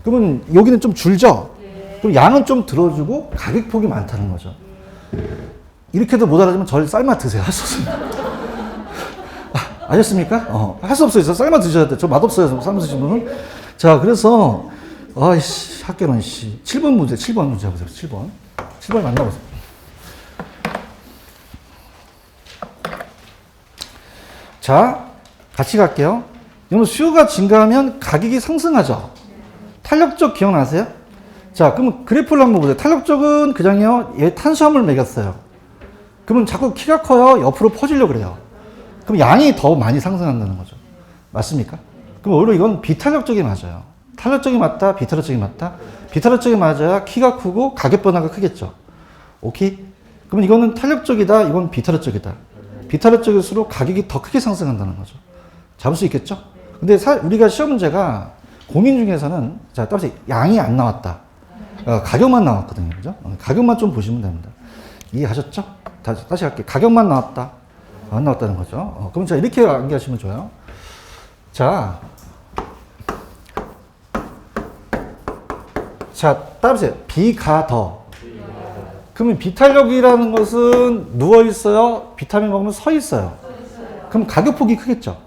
Speaker 1: 그러면 여기는 좀 줄죠? 그럼 양은 좀 들어주고 가격폭이 많다는 거죠. 이렇게도 못 알아주면 저를 삶아 드세요. 할 수 없습니다. 아셨습니까? 할 수 없어요. 삶아 드셔야 돼. 저 맛없어요. 삶아 드시는 분은. 자, 그래서, 아이씨, 학교는, 7번 문제 해보세요. 7번. 7번 만나보세요. 자, 같이 갈게요. 여러분, 수요가 증가하면 가격이 상승하죠? 탄력적 기억나세요? 자, 그러면 그래프를 한번 보세요. 탄력적은 그냥요, 얘 탄수화물 매겼어요. 그러면 자꾸 키가 커요. 옆으로 퍼지려고 그래요. 그럼 양이 더 많이 상승한다는 거죠. 맞습니까? 그럼 오히려 이건 비탄력적이 맞아요. 탄력적이 맞다, 비탄력적이 맞다. 비탄력적이 맞아야 키가 크고 가격 변화가 크겠죠. 오케이? 그러면 이거는 탄력적이다, 이건 비탄력적이다. 비탄력적일수록 가격이 더 크게 상승한다는 거죠. 잡을 수 있겠죠? 근데 우리가 시험 문제가 고민 중에서는, 자, 따라서 양이 안 나왔다. 가격만 나왔거든요. 그죠? 가격만 좀 보시면 됩니다. 이해하셨죠? 다시 할게요. 가격만 나왔다. 안 나왔다는 거죠. 그럼 자, 이렇게 암기하시면 좋아요. 자, 따라보세요. B가 더. 그러면 비탄력이라는 것은 누워 있어요? 비타민 먹으면 서 있어요? 그럼 가격폭이 크겠죠?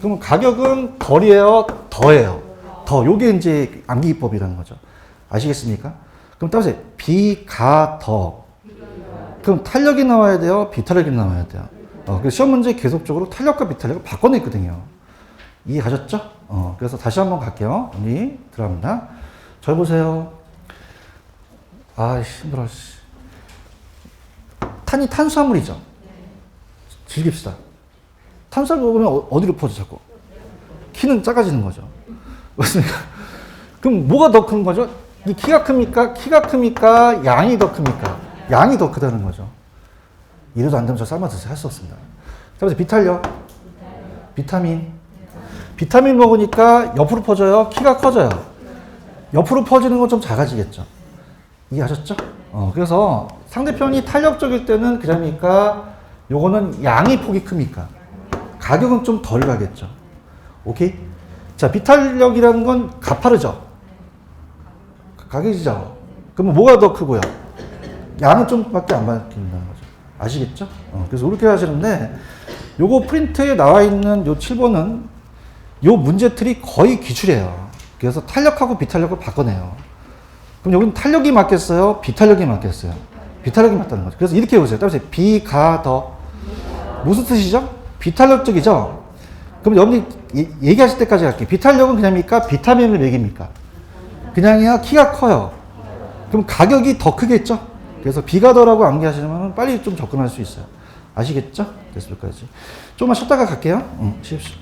Speaker 1: 그럼 가격은 덜이에요? 더예요? 더. 요게 이제 암기기법이라는 거죠. 아시겠습니까? 그럼 따라보세요. B가 더. 그럼 탄력이 나와야 돼요? 비탄력이 나와야 돼요? 그래서 시험 문제 계속적으로 탄력과 비탄력을 바꿔냈거든요. 이해하셨죠? 그래서 다시 한번 갈게요. 언니, 들어갑니다. 잘 보세요. 힘들어. 탄이 탄수화물이죠? 즐깁시다. 탄수화물 먹으면 어디로 퍼져, 자꾸? 키는 작아지는 거죠. 맞습니까? 그럼 뭐가 더 큰 거죠? 이 키가 큽니까? 키가 큽니까? 양이 더 큽니까? 양이 더 크다는 거죠. 이래도 안 되면 저 삶아 드세요. 할 수 없습니다. 그래서 비탄력, 비타민 먹으니까 옆으로 퍼져요? 키가 커져요? 옆으로 퍼지는 건 좀 작아지겠죠. 이해하셨죠? 그래서 상대편이 탄력적일 때는 그러니까 요거는 양이 폭이 큽니까? 가격은 좀 덜 가겠죠. 오케이? 자, 비탄력이라는 건 가파르죠? 가격이죠? 그러면 뭐가 더 크고요? 양은 좀 밖에 안 바뀐다는 거죠. 아시겠죠? 그래서 이렇게 하시는데, 요거 프린트에 나와 있는 요 7번은 요 문제 틀이 거의 기출이에요. 그래서 탄력하고 비탄력을 바꿔내요. 그럼 여기는 탄력이 맞겠어요? 비탄력이 맞겠어요? 비탄력이 맞다는 거죠. 그래서 이렇게 해보세요. 따라서 B가 더. 무슨 뜻이죠? 비탄력적이죠? 그럼 여러분이 얘기하실 때까지 할게요. 비탄력은 그냥입니까? 비타민을 먹입니까? 그냥이야? 키가 커요. 그럼 가격이 더 크겠죠? 그래서 B가 더라고 암기하시면 빨리 좀 접근할 수 있어요. 아시겠죠? 됐을 까지. 조금만 쉬었다가 갈게요. 쉬십시오.